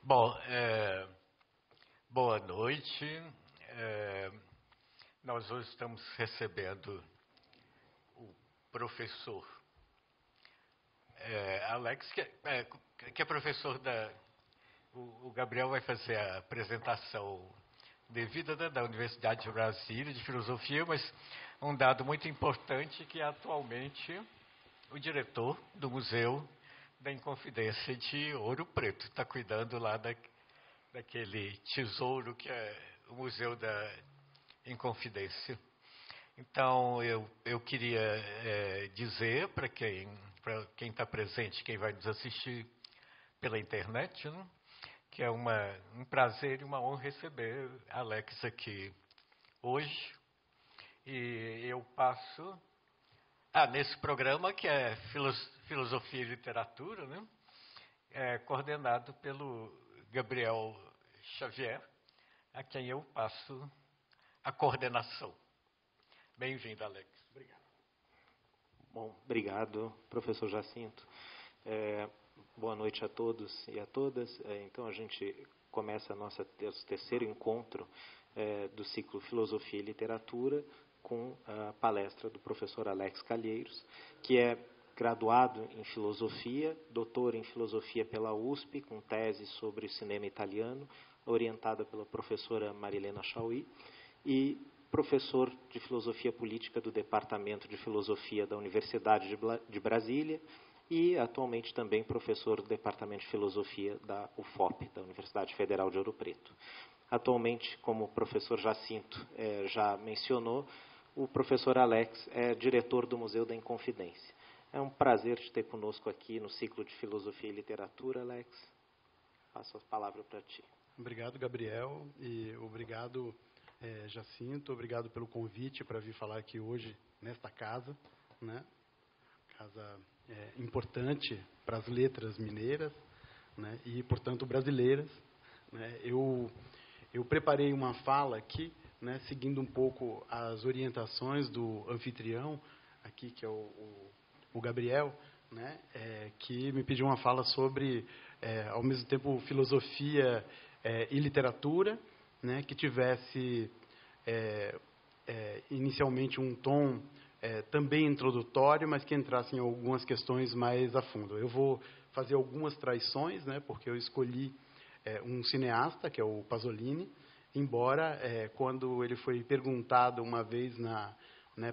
Bom, boa noite. Nós hoje estamos recebendo o professor Alex, que é professor da... O Gabriel vai fazer a apresentação devida, né, da Universidade de Brasília, de Filosofia, mas um dado muito importante que é atualmente o diretor do Museu da Inconfidência de Ouro Preto. Está cuidando lá daquele tesouro que é o Museu da Inconfidência. Então, eu queria dizer para quem está presente, quem vai nos assistir pela internet, né, que é um prazer e uma honra receber Alex aqui hoje. E eu passo... nesse programa, que é Filosofia e Literatura, né, coordenado pelo Gabriel Xavier, a quem eu passo a coordenação. Bem-vindo, Alex. Obrigado. Bom, obrigado, professor Jacinto. Boa noite a todos e a todas. Então, a gente começa nosso terceiro encontro do ciclo Filosofia e Literatura com a palestra do professor Alex Calheiros, que é graduado em Filosofia, doutor em Filosofia pela USP, com tese sobre cinema italiano, orientada pela professora Marilena Chauí, e professor de Filosofia Política do Departamento de Filosofia da Universidade de Brasília e atualmente também professor do Departamento de Filosofia da UFOP, da Universidade Federal de Ouro Preto. Atualmente, como o professor Jacinto já mencionou, o professor Alex é diretor do Museu da Inconfidência. É um prazer te ter conosco aqui no ciclo de Filosofia e Literatura, Alex. Passo a palavra para ti. Obrigado, Gabriel, e obrigado, Jacinto, obrigado pelo convite para vir falar aqui hoje nesta casa, né? Casa importante para as letras mineiras, né? E, portanto, brasileiras, né? Eu preparei uma fala aqui, né, seguindo um pouco as orientações do anfitrião, aqui, que é o Gabriel, né, que me pediu uma fala sobre, ao mesmo tempo, filosofia e literatura, né, que tivesse inicialmente um tom também introdutório, mas que entrasse em algumas questões mais a fundo. Eu vou fazer algumas traições, né, porque eu escolhi um cineasta, que é o Pasolini, embora, quando ele foi perguntado uma vez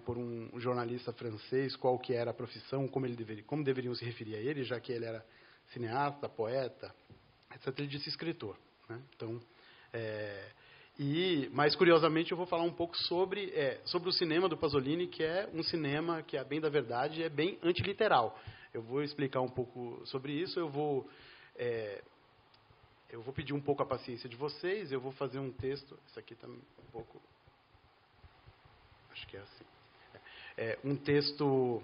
por um jornalista francês qual que era a profissão, como deveriam se referir a ele, já que ele era cineasta, poeta, etc., ele disse escritor, né? Então, mas, curiosamente, eu vou falar um pouco sobre o cinema do Pasolini, que é um cinema que, a bem da verdade, é bem antiliteral. Eu vou explicar um pouco sobre isso, eu vou pedir um pouco a paciência de vocês, eu vou fazer um texto, isso aqui está um pouco... Acho que é assim. Um texto,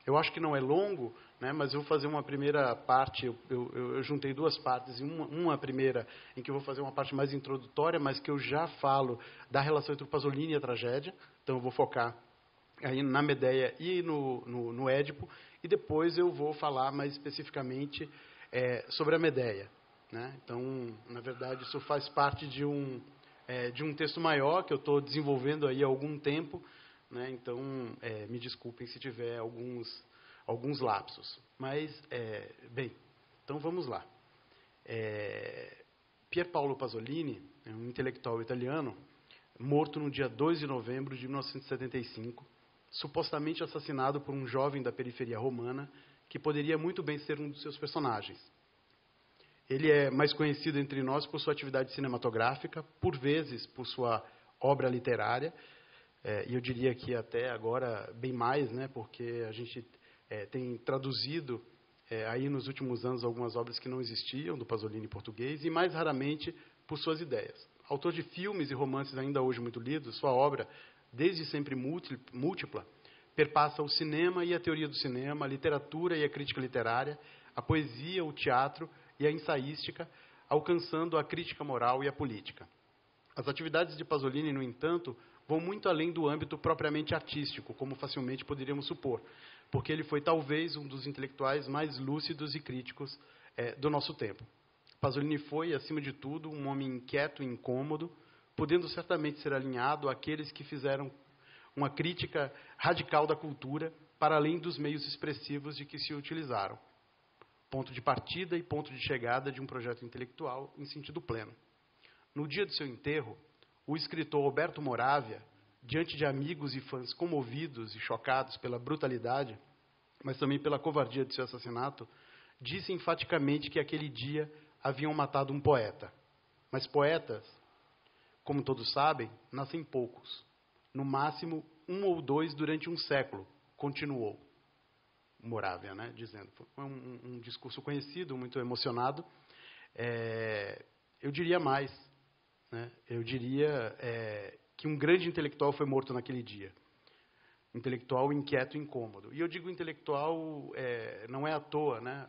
eu acho que não é longo, né, mas eu vou fazer uma primeira parte, eu juntei duas partes, uma primeira em que eu vou fazer uma parte mais introdutória, mas que eu já falo da relação entre o Pasolini e a tragédia, então eu vou focar aí na Medeia e no Édipo, e depois eu vou falar mais especificamente sobre a Medeia. Né? Então, na verdade, isso faz parte de um texto maior que eu estou desenvolvendo aí há algum tempo, né? Então, me desculpem se tiver alguns lapsos. Mas, bem, então vamos lá. Pier Paolo Pasolini é um intelectual italiano morto no dia 2 de novembro de 1975, supostamente assassinado por um jovem da periferia romana que poderia muito bem ser um dos seus personagens. Ele é mais conhecido entre nós por sua atividade cinematográfica, por vezes por sua obra literária, e eu diria que até agora bem mais, né, porque a gente tem traduzido aí nos últimos anos algumas obras que não existiam, do Pasolini em português, e mais raramente por suas ideias. Autor de filmes e romances ainda hoje muito lidos, sua obra, desde sempre múltipla, perpassa o cinema e a teoria do cinema, a literatura e a crítica literária, a poesia, o teatro e a ensaística, alcançando a crítica moral e a política. As atividades de Pasolini, no entanto, vão muito além do âmbito propriamente artístico, como facilmente poderíamos supor, porque ele foi talvez um dos intelectuais mais lúcidos e críticos do nosso tempo. Pasolini foi, acima de tudo, um homem inquieto e incômodo, podendo certamente ser alinhado àqueles que fizeram uma crítica radical da cultura, para além dos meios expressivos de que se utilizaram. Ponto de partida e ponto de chegada de um projeto intelectual em sentido pleno. No dia do seu enterro, o escritor Roberto Moravia, diante de amigos e fãs comovidos e chocados pela brutalidade, mas também pela covardia de seu assassinato, disse enfaticamente que aquele dia haviam matado um poeta. Mas poetas, como todos sabem, nascem poucos. No máximo, 1 ou 2 durante um século, continuou Moravia, né, dizendo. Foi um discurso conhecido, muito emocionado. Eu diria mais. Né, eu diria que um grande intelectual foi morto naquele dia. Intelectual inquieto e incômodo. E eu digo intelectual, não é à toa. Né,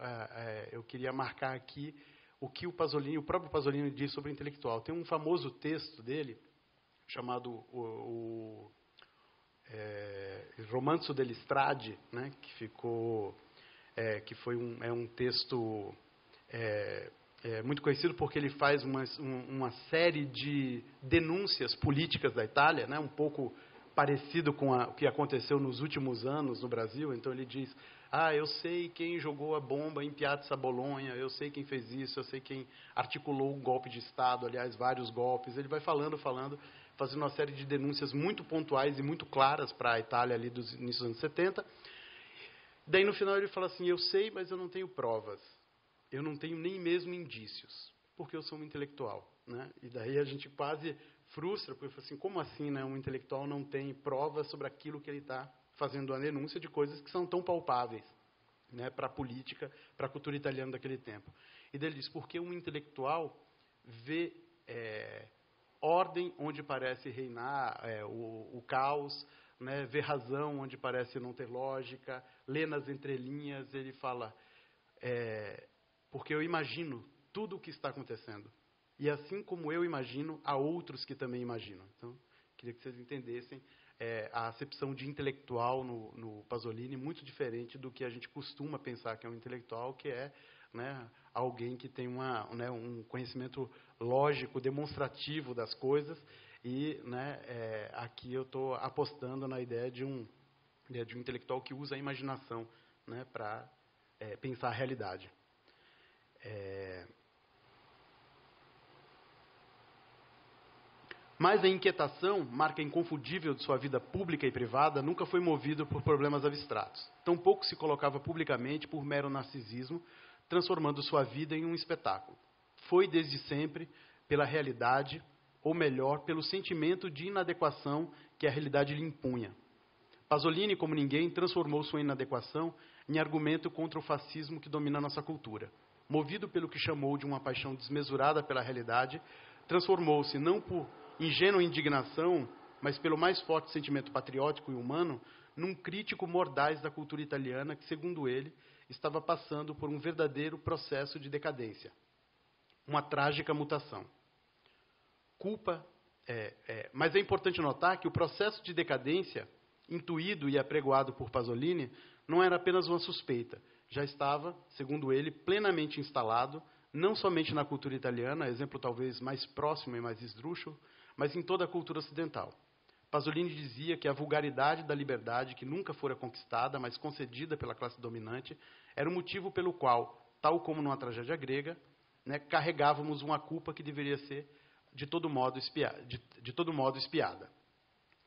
eu queria marcar aqui o que o próprio Pasolini diz sobre o intelectual. Tem um famoso texto dele, chamado Romanzo dell'Estrade, né, que foi um texto muito conhecido porque ele faz uma série de denúncias políticas da Itália, né, um pouco parecido com o que aconteceu nos últimos anos no Brasil. Então ele diz: eu sei quem jogou a bomba em Piazza Bologna, eu sei quem fez isso, eu sei quem articulou um golpe de Estado, aliás, vários golpes. Ele vai falando, fazendo uma série de denúncias muito pontuais e muito claras para a Itália ali dos inícios dos anos 70. Daí, no final, ele fala assim: eu sei, mas eu não tenho provas. Eu não tenho nem mesmo indícios, porque eu sou um intelectual. Né? E daí a gente quase frustra, porque fala assim: como assim, né, um intelectual não tem provas sobre aquilo que ele está fazendo a denúncia de coisas que são tão palpáveis, né, para a política, para a cultura italiana daquele tempo. E daí ele diz: porque um intelectual vê ordem onde parece reinar o caos, né, vê razão onde parece não ter lógica, lê nas entrelinhas. Ele fala: porque eu imagino tudo o que está acontecendo. E assim como eu imagino, há outros que também imaginam. Então, queria que vocês entendessem a acepção de intelectual no Pasolini, muito diferente do que a gente costuma pensar que é um intelectual, que é, né, alguém que tem um conhecimento lógico, demonstrativo das coisas. E, né, aqui eu estou apostando na ideia de um intelectual que usa a imaginação, né, para pensar a realidade. Mas a inquietação, marca inconfundível de sua vida pública e privada, nunca foi movido por problemas abstratos. Tampouco se colocava publicamente por mero narcisismo, transformando sua vida em um espetáculo. Foi, desde sempre, pela realidade, ou melhor, pelo sentimento de inadequação que a realidade lhe impunha. Pasolini, como ninguém, transformou sua inadequação em argumento contra o fascismo que domina nossa cultura. Movido pelo que chamou de uma paixão desmesurada pela realidade, transformou-se não por ingênua indignação, mas pelo mais forte sentimento patriótico e humano, num crítico mordaz da cultura italiana que, segundo ele, estava passando por um verdadeiro processo de decadência. Uma trágica mutação. Mas é importante notar que o processo de decadência, intuído e apregoado por Pasolini, não era apenas uma suspeita. Já estava, segundo ele, plenamente instalado, não somente na cultura italiana, exemplo talvez mais próximo e mais esdrúxulo, mas em toda a cultura ocidental. Pasolini dizia que a vulgaridade da liberdade, que nunca fora conquistada, mas concedida pela classe dominante, era o motivo pelo qual, tal como numa tragédia grega, né, carregávamos uma culpa que deveria ser de todo modo espiada.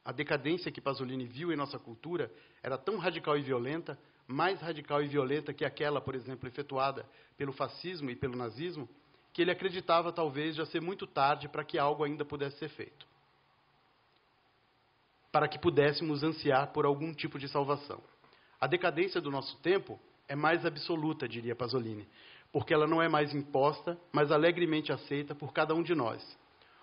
A decadência que Pasolini viu em nossa cultura era tão radical e violenta, mais radical e violenta que aquela, por exemplo, efetuada pelo fascismo e pelo nazismo, que ele acreditava talvez já ser muito tarde para que algo ainda pudesse ser feito. Para que pudéssemos ansiar por algum tipo de salvação. A decadência do nosso tempo é mais absoluta, diria Pasolini, porque ela não é mais imposta, mas alegremente aceita por cada um de nós.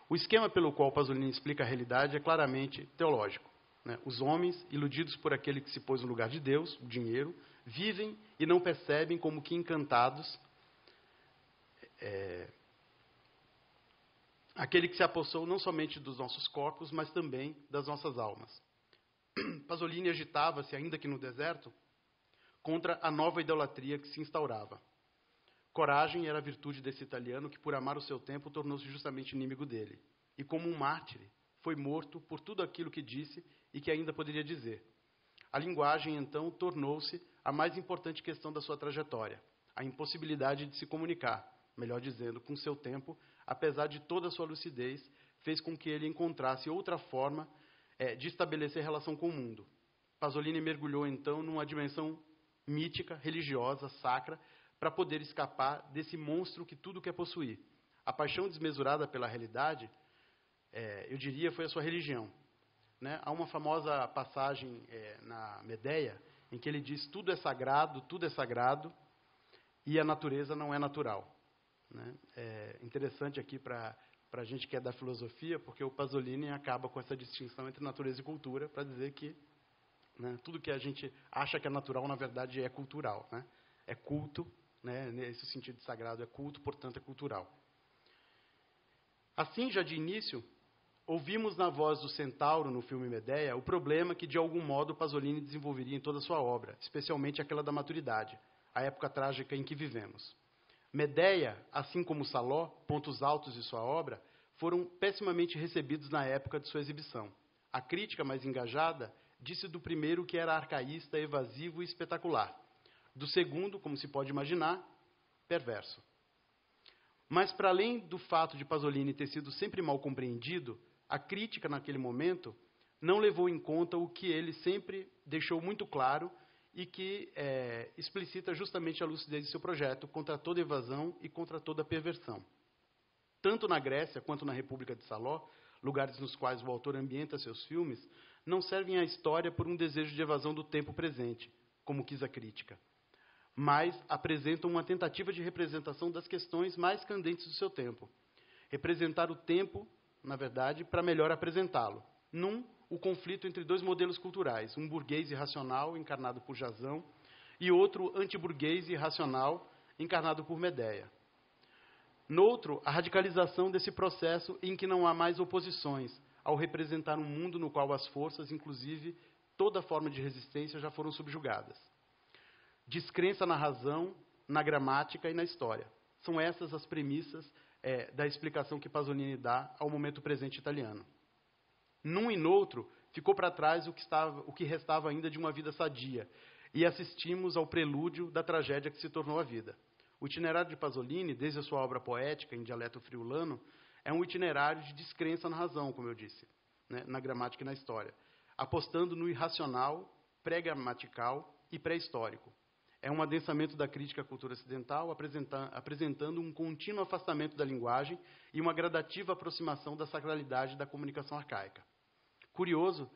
O esquema pelo qual Pasolini explica a realidade é claramente teológico. Né? Os homens, iludidos por aquele que se pôs no lugar de Deus, o dinheiro, vivem e não percebem como que encantados aquele que se apossou não somente dos nossos corpos, mas também das nossas almas. Pasolini agitava-se, ainda que no deserto, contra a nova idolatria que se instaurava. Coragem era a virtude desse italiano que, por amar o seu tempo, tornou-se justamente inimigo dele. E como um mártir, foi morto por tudo aquilo que disse e que ainda poderia dizer. A linguagem, então, tornou-se a mais importante questão da sua trajetória, a impossibilidade de se comunicar, melhor dizendo, com seu tempo, apesar de toda a sua lucidez, fez com que ele encontrasse outra forma de estabelecer relação com o mundo. Pasolini mergulhou, então, numa dimensão mítica, religiosa, sacra, para poder escapar desse monstro que tudo quer possuir. A paixão desmesurada pela realidade, eu diria, foi a sua religião. Né? Há uma famosa passagem na Medeia, em que ele diz: tudo é sagrado, e a natureza não é natural. Né? É interessante aqui para a gente que é da filosofia, porque o Pasolini acaba com essa distinção entre natureza e cultura, para dizer que, né, tudo que a gente acha que é natural, na verdade, é cultural. Né? É culto, né? Nesse sentido de sagrado, é culto, portanto, é cultural. Assim, já de início, ouvimos na voz do centauro, no filme Medeia, o problema que, de algum modo, Pasolini desenvolveria em toda a sua obra, especialmente aquela da maturidade, a época trágica em que vivemos. Medeia, assim como Saló, pontos altos de sua obra, foram pessimamente recebidos na época de sua exibição. A crítica mais engajada disse do primeiro que era arcaísta, evasivo e espetacular. Do segundo, como se pode imaginar, perverso. Mas, para além do fato de Pasolini ter sido sempre mal compreendido, a crítica, naquele momento, não levou em conta o que ele sempre deixou muito claro e que explicita justamente a lucidez de seu projeto contra toda evasão e contra toda perversão. Tanto na Grécia quanto na República de Saló, lugares nos quais o autor ambienta seus filmes, não servem à história por um desejo de evasão do tempo presente, como quis a crítica, mas apresentam uma tentativa de representação das questões mais candentes do seu tempo. Representar o tempo, na verdade, para melhor apresentá-lo. O conflito entre dois modelos culturais, um burguês irracional, encarnado por Jazão, e outro antiburguês irracional, encarnado por Medeia. Noutro, a radicalização desse processo em que não há mais oposições, ao representar um mundo no qual as forças, inclusive toda forma de resistência, já foram subjugadas. Descrença na razão, na gramática e na história. São essas as premissas da explicação que Pasolini dá ao momento presente italiano. Num e noutro, ficou para trás o que restava ainda de uma vida sadia, e assistimos ao prelúdio da tragédia que se tornou a vida. O itinerário de Pasolini, desde a sua obra poética, em dialeto friulano, é um itinerário de descrença na razão, como eu disse, né, na gramática e na história, apostando no irracional, pré-gramatical e pré-histórico. É um adensamento da crítica à cultura ocidental, apresentando um contínuo afastamento da linguagem e uma gradativa aproximação da sacralidade da comunicação arcaica. Curioso,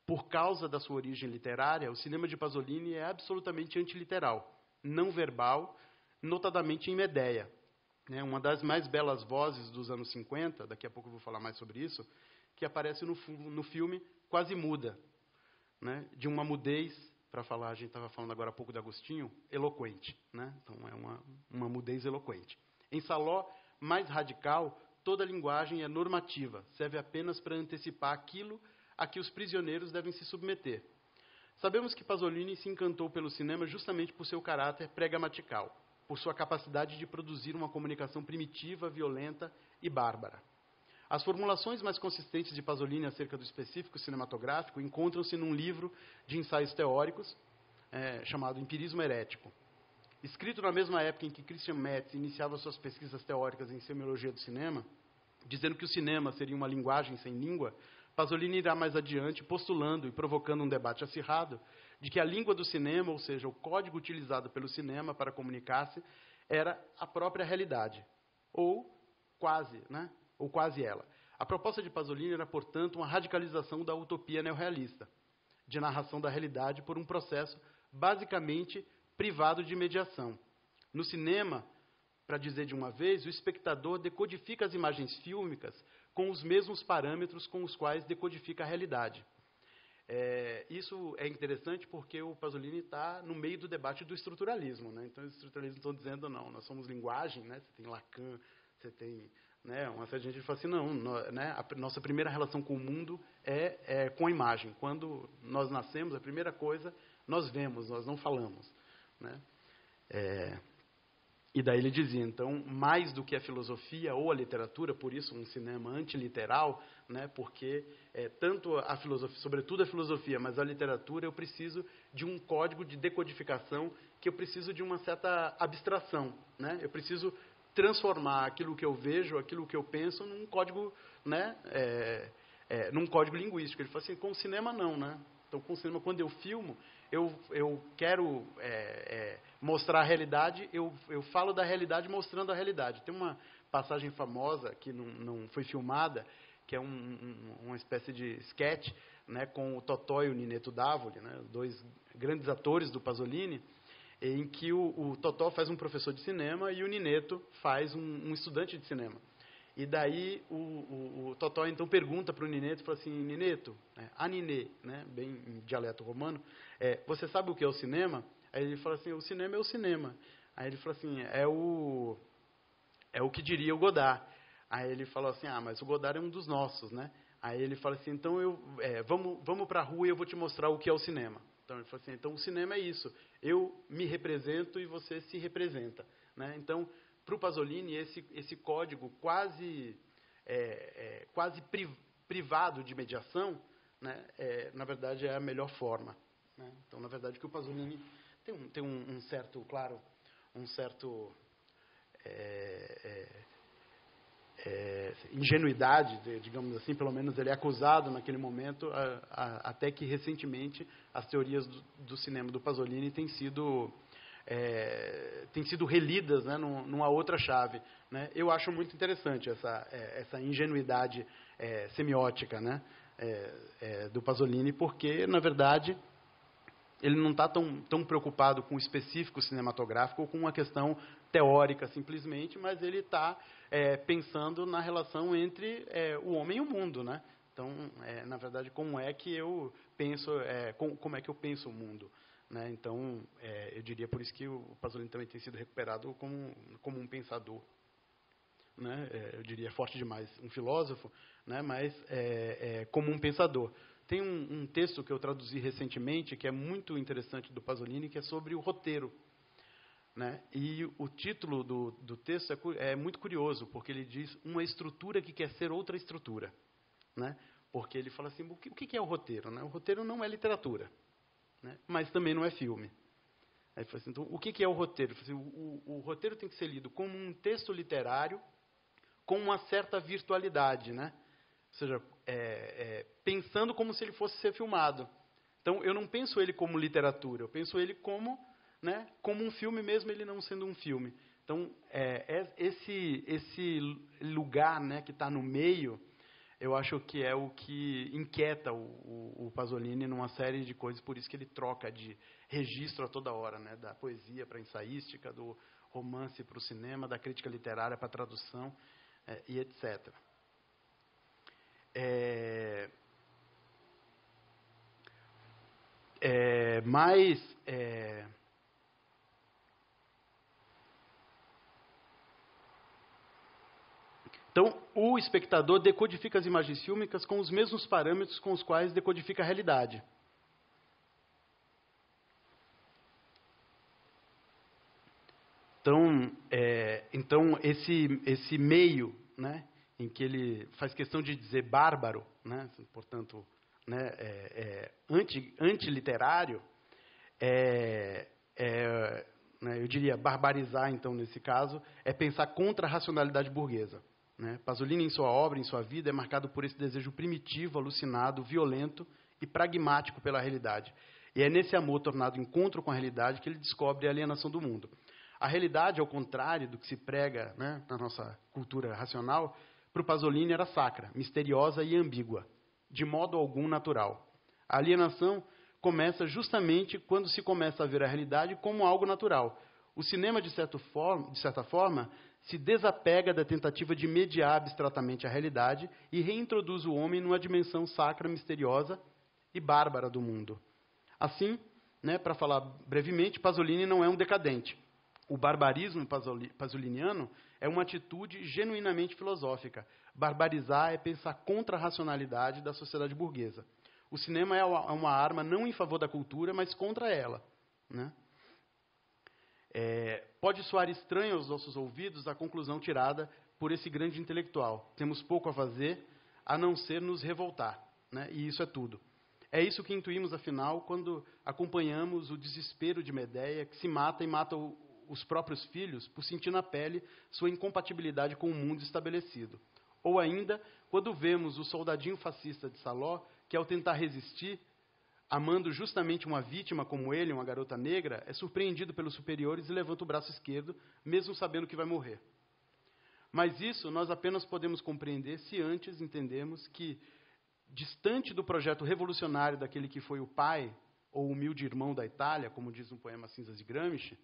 por causa da sua origem literária, o cinema de Pasolini é absolutamente antiliteral, não verbal, notadamente em Medeia. Uma das mais belas vozes dos anos 50, daqui a pouco eu vou falar mais sobre isso, que aparece no filme quase muda, né? De uma mudez, para falar, a gente estava falando agora há pouco de Agostinho, eloquente. Né? Então é uma mudez eloquente. Em Saló, mais radical, toda a linguagem é normativa, serve apenas para antecipar aquilo a que os prisioneiros devem se submeter. Sabemos que Pasolini se encantou pelo cinema justamente por seu caráter pré-gramatical, por sua capacidade de produzir uma comunicação primitiva, violenta e bárbara. As formulações mais consistentes de Pasolini acerca do específico cinematográfico encontram-se num livro de ensaios teóricos chamado Empirismo Herético. Escrito na mesma época em que Christian Metz iniciava suas pesquisas teóricas em semiologia do cinema, dizendo que o cinema seria uma linguagem sem língua, Pasolini irá mais adiante postulando e provocando um debate acirrado de que a língua do cinema, ou seja, o código utilizado pelo cinema para comunicar-se, era a própria realidade, ou quase, né? Ou quase ela. A proposta de Pasolini era, portanto, uma radicalização da utopia neorrealista, de narração da realidade por um processo basicamente privado de mediação. No cinema, para dizer de uma vez, o espectador decodifica as imagens fílmicas com os mesmos parâmetros com os quais decodifica a realidade. Isso é interessante porque o Pasolini está no meio do debate do estruturalismo. Né? Então, os estruturalistas estão dizendo, não, nós somos linguagem, né? Você tem Lacan, você tem... Né, uma série de gente fala assim, não, né, a nossa primeira relação com o mundo é com a imagem. Quando nós nascemos, a primeira coisa, nós vemos, nós não falamos. Né? E daí ele dizia, então, mais do que a filosofia ou a literatura, por isso um cinema antiliteral, né, porque tanto a filosofia, sobretudo a filosofia, mas a literatura, eu preciso de um código de decodificação, que eu preciso de uma certa abstração, né? Eu preciso transformar aquilo que eu vejo, aquilo que eu penso, num código, né, num código linguístico. Ele falou assim, com o cinema não, né? Então, com o cinema, quando eu filmo, eu quero mostrar a realidade, eu falo da realidade mostrando a realidade. Tem uma passagem famosa, que não foi filmada, que é uma espécie de sketch, né, com o Totò e o Ninetto Davoli, né, dois grandes atores do Pasolini, em que o Totò faz um professor de cinema e o Ninetto faz um estudante de cinema. E daí o Totò então pergunta para o Ninetto, fala assim, Ninetto, a Niné, né, bem em dialeto romano, você sabe o que é o cinema? Aí ele fala assim, o cinema é o cinema. Aí ele fala assim, é o que diria o Godard. Aí ele falou assim, mas o Godard é um dos nossos, né? Aí ele fala assim, então vamos para a rua e eu vou te mostrar o que é o cinema. Então ele fala assim, então o cinema é isso, eu me represento e você se representa, né? Então, para o Pasolini, esse código quase privado de mediação, né, na verdade, é a melhor forma, né? Então, na verdade, que o Pasolini tem um certo, claro, ingenuidade, digamos assim, pelo menos ele é acusado naquele momento, até que recentemente as teorias do cinema do Pasolini têm sido relidas, né, numa outra chave, né? Eu acho muito interessante essa ingenuidade semiótica, né, do Pasolini, porque, na verdade, ele não está tão preocupado com o específico cinematográfico ou com uma questão teórica, simplesmente, mas ele está pensando na relação entre o homem e o mundo, né? Então, na verdade, como é que eu penso o mundo, né? Então, eu diria por isso que o Pasolini também tem sido recuperado como um pensador, né? Eu diria forte demais, um filósofo, né? Mas como um pensador. Tem um texto que eu traduzi recentemente, que é muito interessante, do Pasolini, que é sobre o roteiro, né? E o título do texto é muito curioso, porque ele diz uma estrutura que quer ser outra estrutura, né? Porque ele fala assim, o que é o roteiro, né? O roteiro não é literatura, né? Mas também não é filme. Aí fala assim, então, o que é o roteiro? Assim, o roteiro tem que ser lido como um texto literário com uma certa virtualidade, né? Ou seja, pensando como se ele fosse ser filmado. Então, eu não penso ele como literatura, eu penso ele como, né, como um filme, mesmo ele não sendo um filme. Então, esse lugar, né, que está no meio, eu acho que é o que inquieta o Pasolini numa série de coisas, por isso que ele troca de registro a toda hora, né, da poesia para a ensaística, do romance para o cinema, da crítica literária para a tradução, e etc. Então, o espectador decodifica as imagens fílmicas com os mesmos parâmetros com os quais decodifica a realidade. Então esse meio, né, em que ele faz questão de dizer bárbaro, né, portanto, né, antiliterário, né, eu diria barbarizar, então, nesse caso, é pensar contra a racionalidade burguesa, né? Pasolini, em sua obra, em sua vida, é marcado por esse desejo primitivo, alucinado, violento e pragmático pela realidade. E é nesse amor tornado encontro com a realidade que ele descobre a alienação do mundo. A realidade, ao contrário do que se prega, né, na nossa cultura racional, para o Pasolini era sacra, misteriosa e ambígua, de modo algum natural. A alienação começa justamente quando se começa a ver a realidade como algo natural. O cinema, de certa forma, se desapega da tentativa de mediar abstratamente a realidade e reintroduz o homem numa dimensão sacra, misteriosa e bárbara do mundo. Assim, né, para falar brevemente, Pasolini não é um decadente. O barbarismo pasoliniano é uma atitude genuinamente filosófica. Barbarizar é pensar contra a racionalidade da sociedade burguesa. O cinema é uma arma não em favor da cultura, mas contra ela, né? Pode soar estranho aos nossos ouvidos a conclusão tirada por esse grande intelectual. Temos pouco a fazer a não ser nos revoltar, né? E isso é tudo. É isso que intuímos, afinal, quando acompanhamos o desespero de Medeia, que se mata e mata os próprios filhos por sentir na pele sua incompatibilidade com o mundo estabelecido. Ou ainda, quando vemos o soldadinho fascista de Saló, que ao tentar resistir, amando justamente uma vítima como ele, uma garota negra, é surpreendido pelos superiores e levanta o braço esquerdo, mesmo sabendo que vai morrer. Mas isso nós apenas podemos compreender se antes entendemos que, distante do projeto revolucionário daquele que foi o pai, ou humilde irmão da Itália, como diz um poema Cinzas de Gramsci,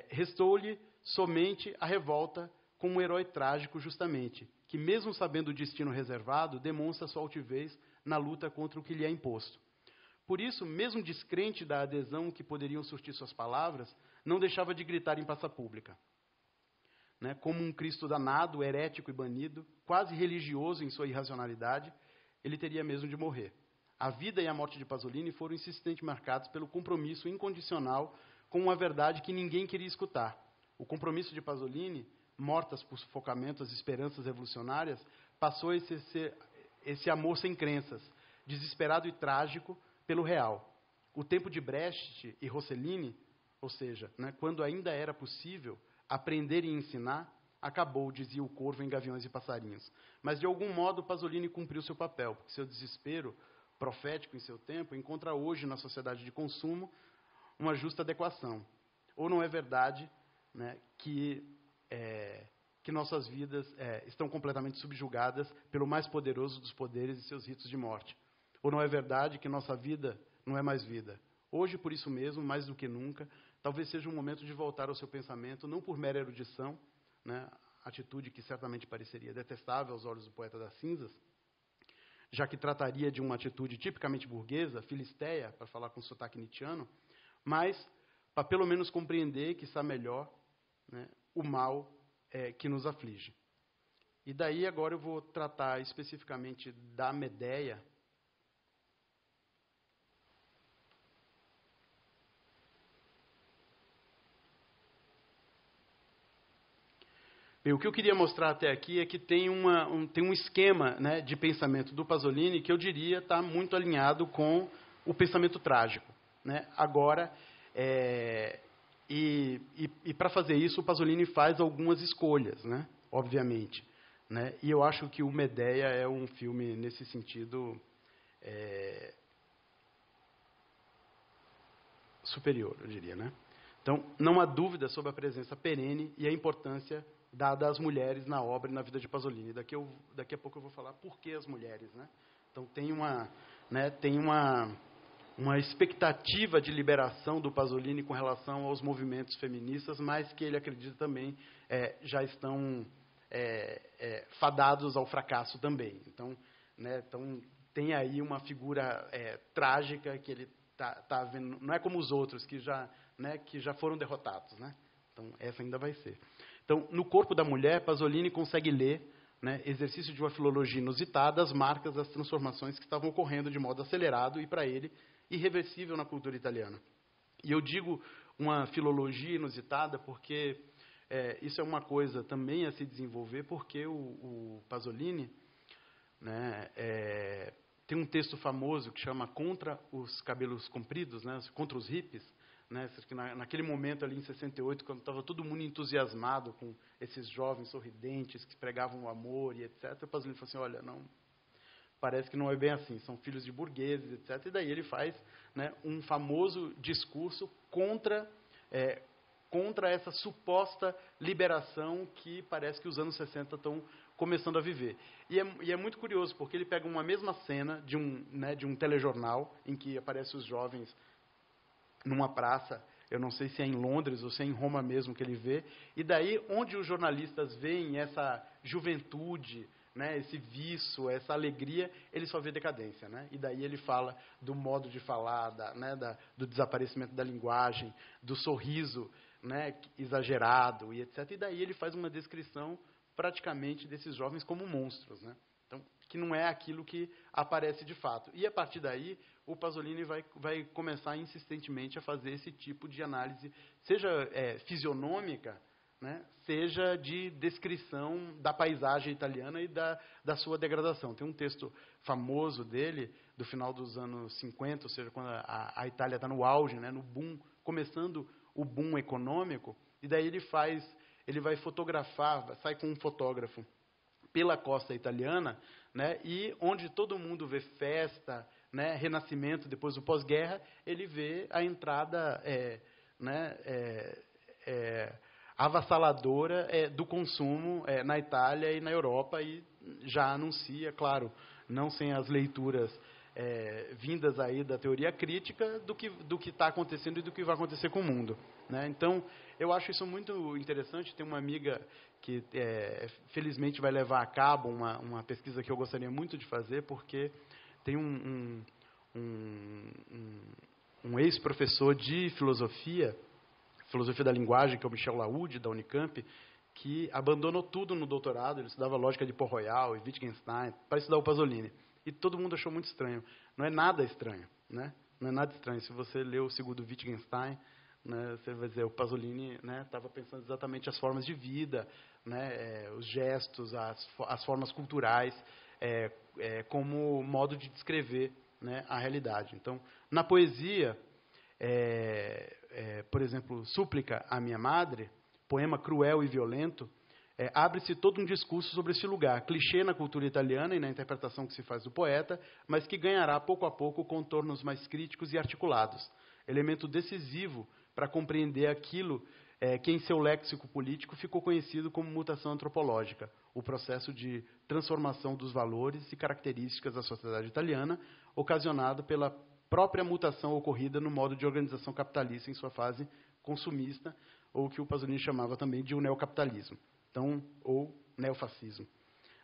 restou-lhe somente a revolta com um herói trágico, justamente, que, mesmo sabendo o destino reservado, demonstra sua altivez na luta contra o que lhe é imposto. Por isso, mesmo descrente da adesão que poderiam surtir suas palavras, não deixava de gritar em praça pública. Né? Como um Cristo danado, herético e banido, quase religioso em sua irracionalidade, ele teria mesmo de morrer. A vida e a morte de Pasolini foram insistentemente marcados pelo compromisso incondicional com uma verdade que ninguém queria escutar. O compromisso de Pasolini, mortas por sufocamento as esperanças revolucionárias, passou a ser esse amor sem crenças, desesperado e trágico pelo real. O tempo de Brecht e Rossellini, ou seja, né, quando ainda era possível aprender e ensinar, acabou, dizia o Corvo em Gaviões e Passarinhos. Mas, de algum modo, Pasolini cumpriu seu papel, porque seu desespero profético em seu tempo encontra hoje, na sociedade de consumo, uma justa adequação. Ou não é verdade, né, que nossas vidas estão completamente subjugadas pelo mais poderoso dos poderes e seus ritos de morte? Ou não é verdade que nossa vida não é mais vida? Hoje, por isso mesmo, mais do que nunca, talvez seja um momento de voltar ao seu pensamento, não por mera erudição, né, atitude que certamente pareceria detestável aos olhos do poeta das cinzas, já que trataria de uma atitude tipicamente burguesa, filisteia, para falar com sotaque nietzschiano, mas para pelo menos compreender que está melhor, né, o mal que nos aflige. E daí agora eu vou tratar especificamente da Medeia. Bem, o que eu queria mostrar até aqui é que tem um esquema, né, de pensamento do Pasolini que eu diria está muito alinhado com o pensamento trágico, né? Agora, para fazer isso, o Pasolini faz algumas escolhas, né, obviamente. Né? E eu acho que o Medeia é um filme, nesse sentido, superior, eu diria. Né? Então, não há dúvida sobre a presença perene e a importância dada às mulheres na obra e na vida de Pasolini. Daqui a pouco eu vou falar por que as mulheres. Né? Então, tem uma expectativa de liberação do Pasolini com relação aos movimentos feministas, mas que ele acredita também já estão fadados ao fracasso também. Então, né, tem aí uma figura trágica que ele está vendo. Não é como os outros que já foram derrotados. Né? Então, essa ainda vai ser. Então, no corpo da mulher, Pasolini consegue ler, né, exercício de uma filologia inusitada, as marcas das transformações que estavam ocorrendo de modo acelerado e, para ele, irreversível na cultura italiana. E eu digo uma filologia inusitada porque isso é uma coisa também a se desenvolver, porque o Pasolini, né, tem um texto famoso que chama Contra os Cabelos Compridos, né, contra os hippies, né, que naquele momento ali em 68, quando estava todo mundo entusiasmado com esses jovens sorridentes que pregavam o amor e etc., o Pasolini falou assim, olha, não, parece que não é bem assim, são filhos de burgueses, etc. E daí ele faz, né, um famoso discurso contra essa suposta liberação que parece que os anos 60 estão começando a viver. E é muito curioso, porque ele pega uma mesma cena de um telejornal, em que aparecem os jovens numa praça, eu não sei se é em Londres ou se é em Roma mesmo que ele vê, e daí onde os jornalistas veem essa juventude, né, esse viço, essa alegria, ele só vê decadência. Né? E daí ele fala do modo de falar, do desaparecimento da linguagem, do sorriso, né, exagerado e etc. E daí ele faz uma descrição praticamente desses jovens como monstros. Né? Então, que não é aquilo que aparece de fato. E, a partir daí, o Pasolini vai começar insistentemente a fazer esse tipo de análise, seja fisionômica, né, seja de descrição da paisagem italiana e da sua degradação. Tem um texto famoso dele, do final dos anos 50, ou seja, quando a Itália está no auge, né, no boom, começando o boom econômico, e daí ele vai fotografar, sai com um fotógrafo pela costa italiana, né, e onde todo mundo vê festa, né, renascimento depois do pós-guerra, ele vê a entrada avassaladora do consumo na Itália e na Europa, e já anuncia, claro, não sem as leituras vindas aí da teoria crítica do que está acontecendo e do que vai acontecer com o mundo, né? Então, eu acho isso muito interessante. Tem uma amiga que, felizmente, vai levar a cabo uma pesquisa que eu gostaria muito de fazer, porque tem um ex-professor de filosofia da linguagem, que é o Michel Laúde, da Unicamp, que abandonou tudo no doutorado. Ele estudava lógica de Port-Royal e Wittgenstein para estudar o Pasolini. E todo mundo achou muito estranho. Não é nada estranho, né? Não é nada estranho. Se você lê o segundo Wittgenstein, né, você vai dizer, o Pasolini estava pensando exatamente as formas de vida, né, os gestos, as formas culturais, como modo de descrever, né, a realidade. Então, na poesia, por exemplo, Súplica à Minha Madre, poema cruel e violento, abre-se todo um discurso sobre esse lugar, clichê na cultura italiana e na interpretação que se faz do poeta, mas que ganhará pouco a pouco contornos mais críticos e articulados, elemento decisivo para compreender aquilo que em seu léxico político ficou conhecido como mutação antropológica, o processo de transformação dos valores e características da sociedade italiana, ocasionado pela própria mutação ocorrida no modo de organização capitalista em sua fase consumista, ou que o Pasolini chamava também de o neocapitalismo, então, ou neofascismo,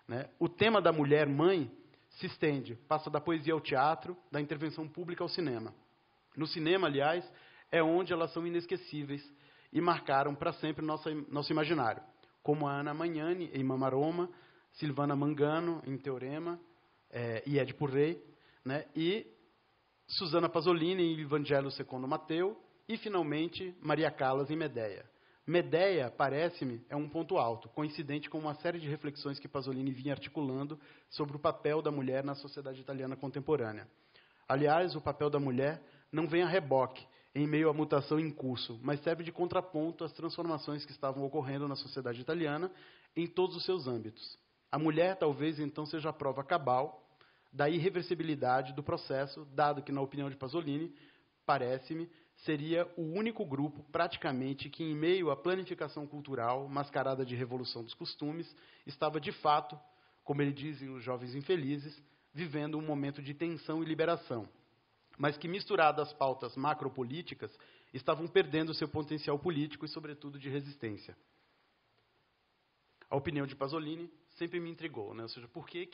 né? O tema da mulher mãe se estende, passa da poesia ao teatro, da intervenção pública ao cinema. No cinema, aliás, é onde elas são inesquecíveis e marcaram para sempre nosso imaginário, como a Anna Magnani em Mamma Roma, Silvana Mangano em Teorema e Édipo Rei, né? E Susana Pasolini em Evangelho Secondo Mateu e, finalmente, Maria Callas em Medea. Medea, parece-me, é um ponto alto, coincidente com uma série de reflexões que Pasolini vinha articulando sobre o papel da mulher na sociedade italiana contemporânea. Aliás, o papel da mulher não vem a reboque, em meio à mutação em curso, mas serve de contraponto às transformações que estavam ocorrendo na sociedade italiana em todos os seus âmbitos. A mulher, talvez, então, seja a prova cabal da irreversibilidade do processo, dado que, na opinião de Pasolini, parece-me, seria o único grupo, praticamente, que, em meio à planificação cultural, mascarada de revolução dos costumes, estava, de fato, como ele dizem os jovens infelizes, vivendo um momento de tensão e liberação, mas que, misturado às pautas macropolíticas, estavam perdendo seu potencial político e, sobretudo, de resistência. A opinião de Pasolini sempre me intrigou, né? Ou seja, por que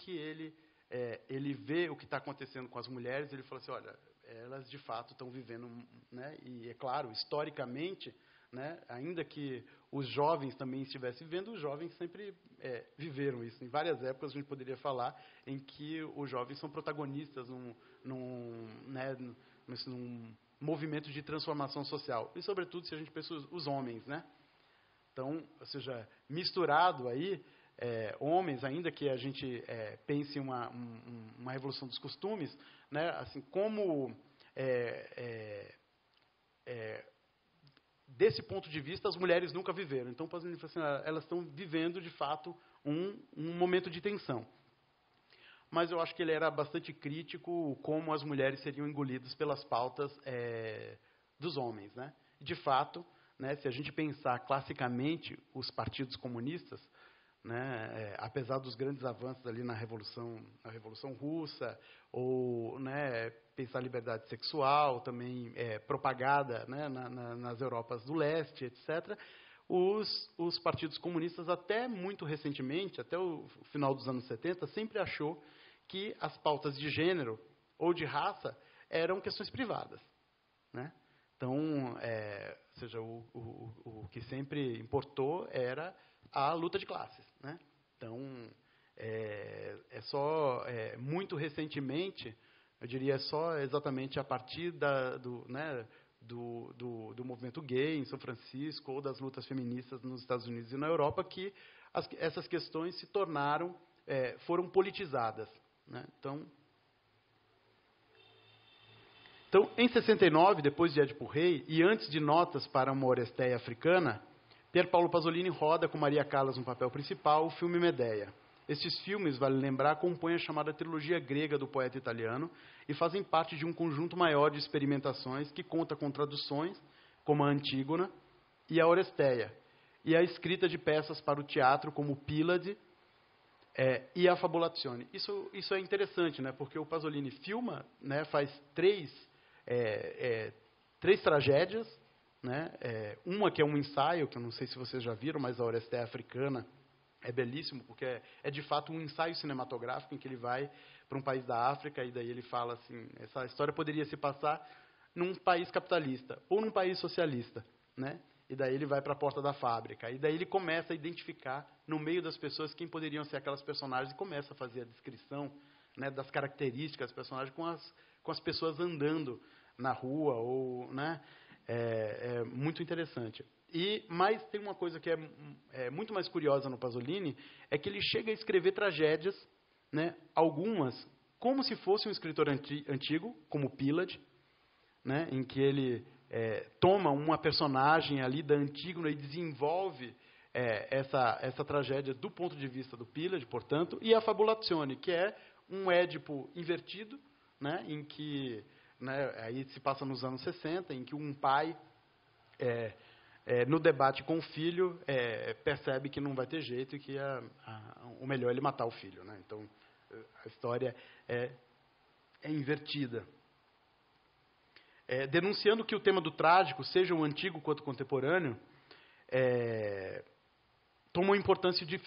ele vê o que está acontecendo com as mulheres e ele fala assim, olha, elas de fato estão vivendo, né? E é claro, historicamente, né, ainda que os jovens também estivessem vivendo, os jovens sempre viveram isso. Em várias épocas a gente poderia falar em que os jovens são protagonistas num movimento de transformação social. E, sobretudo, se a gente pensa os homens, né? Então, ou seja, misturado aí, homens, ainda que a gente pense em uma revolução dos costumes, né, assim, como desse ponto de vista as mulheres nunca viveram. Então, assim, elas estão vivendo, de fato, um momento de tensão. Mas eu acho que ele era bastante crítico como as mulheres seriam engolidas pelas pautas dos homens, né? De fato, né, se a gente pensar classicamente os partidos comunistas, né, apesar dos grandes avanços ali na Revolução Russa, ou, né, pensar a liberdade sexual, também propagada, né, nas Europas do Leste, etc., os partidos comunistas, até muito recentemente, até o final dos anos 70, sempre achou que as pautas de gênero ou de raça eram questões privadas, né? Então, ou seja, o que sempre importou era a luta de classes, né? Então, muito recentemente, eu diria só exatamente a partir do movimento gay em São Francisco ou das lutas feministas nos Estados Unidos e na Europa que essas questões se tornaram, foram politizadas, né? Então, em 69, depois de Édipo Rei, e antes de Notas para uma Oresteia Africana, Pier Paolo Pasolini roda com Maria Callas no papel principal o filme Medea. Estes filmes, vale lembrar, compõem a chamada trilogia grega do poeta italiano e fazem parte de um conjunto maior de experimentações que conta com traduções, como a Antígona e a Oresteia, e a escrita de peças para o teatro, como Pílade e a Fabulazione. Isso é interessante, né, porque o Pasolini filma, né, faz três tragédias, né, uma que é um ensaio, que eu não sei se vocês já viram, mas a Oresteia Africana é belíssimo, porque é de fato um ensaio cinematográfico em que ele vai para um país da África e daí ele fala assim, essa história poderia se passar num país capitalista ou num país socialista, né? E daí ele vai para a porta da fábrica. E daí ele começa a identificar no meio das pessoas quem poderiam ser aquelas personagens e começa a fazer a descrição, né, das características dos personagens com as pessoas andando na rua, ou, né? É muito interessante. Mas tem uma coisa que é muito mais curiosa no Pasolini, é que ele chega a escrever tragédias, né, algumas como se fosse um escritor antigo, como Pílade, né, em que ele toma uma personagem ali da Antígona e desenvolve essa tragédia do ponto de vista do Pílade, portanto, e a Fabulazione, que é um Édipo invertido, né, em que, né, aí se passa nos anos 60, em que um pai, no debate com o filho, percebe que não vai ter jeito e que o melhor é ele matar o filho, né? Então, a história é invertida. Denunciando que o tema do trágico, seja o antigo quanto o contemporâneo, toma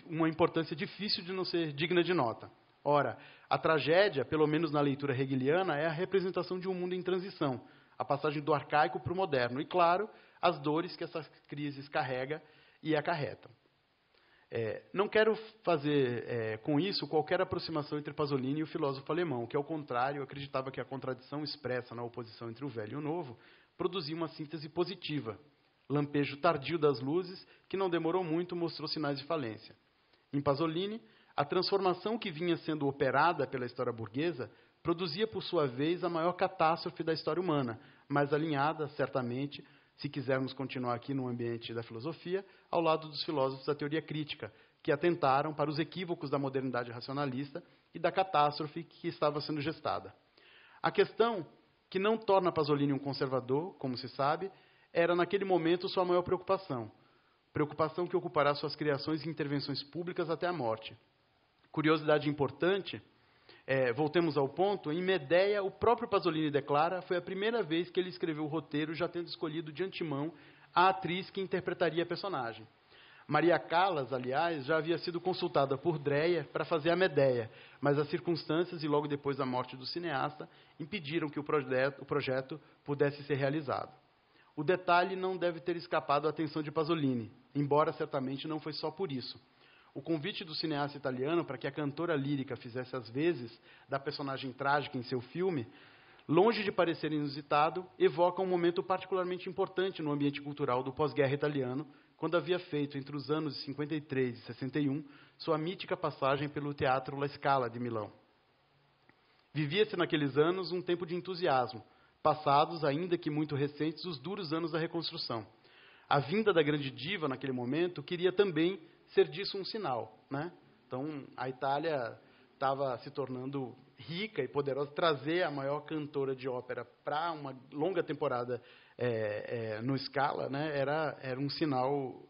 uma importância difícil de não ser digna de nota. Ora, a tragédia, pelo menos na leitura hegeliana, é a representação de um mundo em transição, a passagem do arcaico para o moderno, e, claro, as dores que essas crises carrega e acarretam. Não quero fazer com isso qualquer aproximação entre Pasolini e o filósofo alemão, que, ao contrário, acreditava que a contradição expressa na oposição entre o velho e o novo produzia uma síntese positiva, lampejo tardio das luzes, que não demorou muito, mostrou sinais de falência. Em Pasolini, a transformação que vinha sendo operada pela história burguesa produzia, por sua vez, a maior catástrofe da história humana, mais alinhada, certamente, se quisermos continuar aqui no ambiente da filosofia, ao lado dos filósofos da teoria crítica, que atentaram para os equívocos da modernidade racionalista e da catástrofe que estava sendo gestada. A questão que não torna Pasolini um conservador, como se sabe, era naquele momento sua maior preocupação. Preocupação que ocupará suas criações e intervenções públicas até a morte. Curiosidade importante, voltemos ao ponto, em Medea, o próprio Pasolini declara, foi a primeira vez que ele escreveu o roteiro, já tendo escolhido de antemão a atriz que interpretaria a personagem. Maria Callas, aliás, já havia sido consultada por Dreyer para fazer a Medea, mas as circunstâncias e logo depois da morte do cineasta impediram que o projeto pudesse ser realizado. O detalhe não deve ter escapado à atenção de Pasolini, embora certamente não foi só por isso. O convite do cineasta italiano para que a cantora lírica fizesse as vezes da personagem trágica em seu filme, longe de parecer inusitado, evoca um momento particularmente importante no ambiente cultural do pós-guerra italiano, quando havia feito, entre os anos de 53 e 61, sua mítica passagem pelo Teatro La Scala de Milão. Vivia-se naqueles anos um tempo de entusiasmo, passados, ainda que muito recentes, os duros anos da reconstrução. A vinda da grande diva, naquele momento, queria também ser disso um sinal, né? Então, a Itália estava se tornando rica e poderosa. Trazer a maior cantora de ópera para uma longa temporada no Scala, né, era um sinal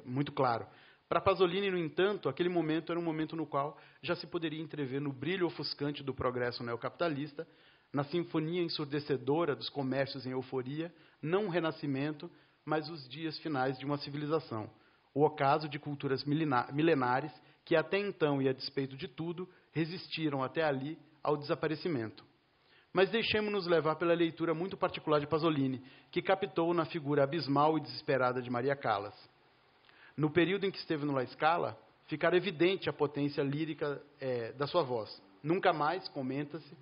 muito claro. Para Pasolini, no entanto, aquele momento era um momento no qual já se poderia entrever no brilho ofuscante do progresso neocapitalista, na sinfonia ensurdecedora dos comércios em euforia, não um renascimento, mas os dias finais de uma civilização. O ocaso de culturas milenares que até então, e a despeito de tudo, resistiram até ali ao desaparecimento. Mas deixemos-nos levar pela leitura muito particular de Pasolini, que captou na figura abismal e desesperada de Maria Callas. No período em que esteve no La Scala, ficar evidente a potência lírica da sua voz. Nunca mais, comenta-se,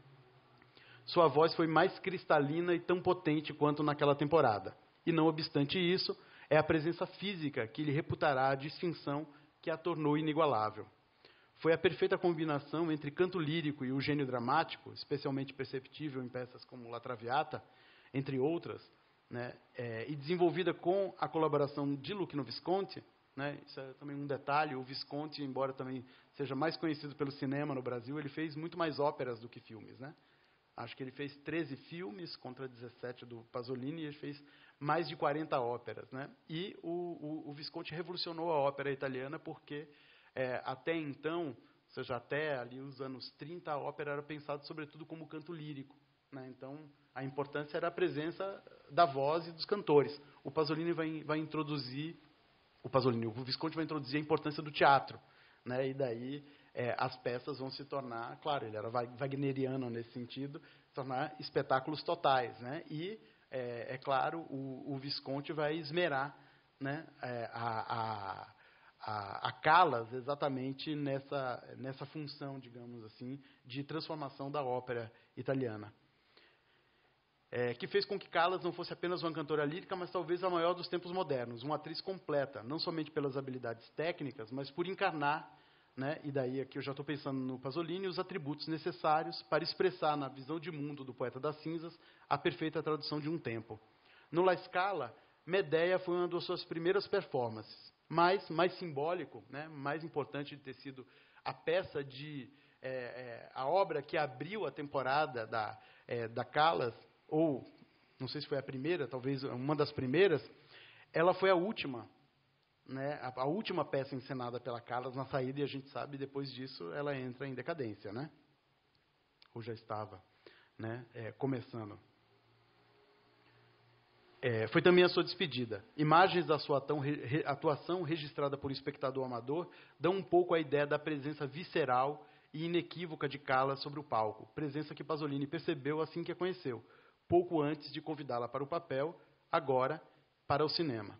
sua voz foi mais cristalina e tão potente quanto naquela temporada. E não obstante isso, é a presença física que lhe reputará a distinção que a tornou inigualável. Foi a perfeita combinação entre canto lírico e o gênio dramático, especialmente perceptível em peças como La Traviata, entre outras, né, e desenvolvida com a colaboração de Luchino Visconti, né, isso é também um detalhe, o Visconti, embora também seja mais conhecido pelo cinema no Brasil, ele fez muito mais óperas do que filmes, né? Acho que ele fez 13 filmes contra 17 do Pasolini, e ele fez mais de 40 óperas, né? E o Visconti revolucionou a ópera italiana porque até então, ou seja, até ali os anos 30, a ópera era pensada sobretudo como canto lírico, né? Então, a importância era a presença da voz e dos cantores. O Visconti vai introduzir a importância do teatro, né? E daí as peças vão se tornar, claro, ele era wagneriano nesse sentido, se tornar espetáculos totais, né? E é claro, o Visconti vai esmerar, né, a Callas exatamente nessa função, digamos assim, de transformação da ópera italiana. Que fez com que Callas não fosse apenas uma cantora lírica, mas talvez a maior dos tempos modernos, uma atriz completa, não somente pelas habilidades técnicas, mas por encarnar, né, e daí aqui eu já estou pensando no Pasolini, os atributos necessários para expressar na visão de mundo do poeta das cinzas a perfeita tradução de um tempo. No La Scala, Medea foi uma das suas primeiras performances, mas mais simbólico, né, mais importante de ter sido a peça a obra que abriu a temporada da Callas, ou não sei se foi a primeira, talvez uma das primeiras, ela foi a última, né, a última peça encenada pela Callas na saída, e a gente sabe, depois disso, ela entra em decadência, né? Ou já estava, né, começando. Foi também a sua despedida. Imagens da sua atuação registrada por um espectador amador dão um pouco a ideia da presença visceral e inequívoca de Callas sobre o palco, presença que Pasolini percebeu assim que a conheceu, pouco antes de convidá-la para o papel, agora para o cinema.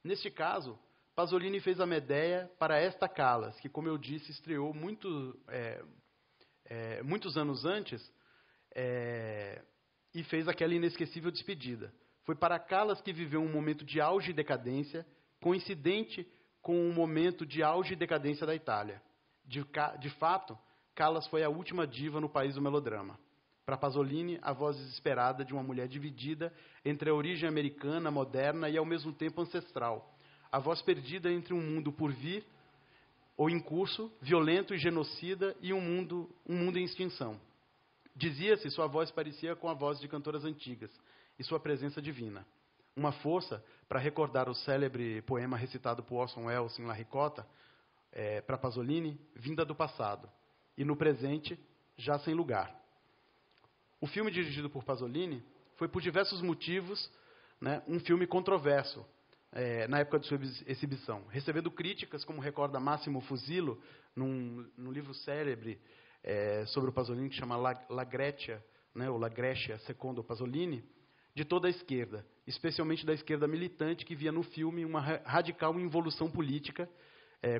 Neste caso, Pasolini fez a Medea para esta Callas, que, como eu disse, estreou muitos anos antes e fez aquela inesquecível despedida. Foi para Callas que viveu um momento de auge e decadência, coincidente com um momento de auge e decadência da Itália. De fato, Callas foi a última diva no país do melodrama. Para Pasolini, a voz desesperada de uma mulher dividida entre a origem americana, moderna e, ao mesmo tempo, ancestral. A voz perdida entre um mundo por vir, ou em curso, violento e genocida, e um mundo em extinção. Dizia-se, sua voz parecia com a voz de cantoras antigas, e sua presença divina. Uma força para recordar o célebre poema recitado por Orson Welles em La Ricota, para Pasolini, vinda do passado, e no presente, já sem lugar. O filme dirigido por Pasolini foi, por diversos motivos, né, um filme controverso na época de sua exibição, recebendo críticas, como recorda Massimo Fusilo, num livro célebre sobre o Pasolini, que chama La Grecia, né, ou La Grecia, secondo Pasolini, de toda a esquerda, especialmente da esquerda militante, que via no filme uma radical involução política,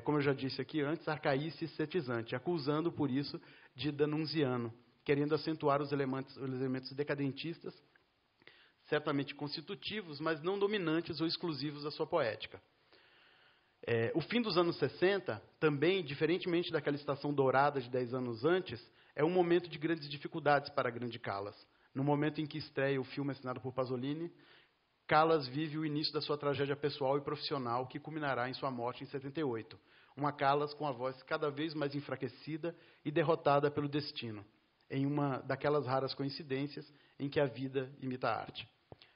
como eu já disse aqui antes, arcaíce e cetizante, acusando, por isso, de danunziano, querendo acentuar os elementos decadentistas, certamente constitutivos, mas não dominantes ou exclusivos da sua poética. O fim dos anos 60, também, diferentemente daquela estação dourada de 10 anos antes, é um momento de grandes dificuldades para a grande Callas. No momento em que estreia o filme assinado por Pasolini, Callas vive o início da sua tragédia pessoal e profissional, que culminará em sua morte em 78. Uma Callas com a voz cada vez mais enfraquecida e derrotada pelo destino, em uma daquelas raras coincidências em que a vida imita a arte.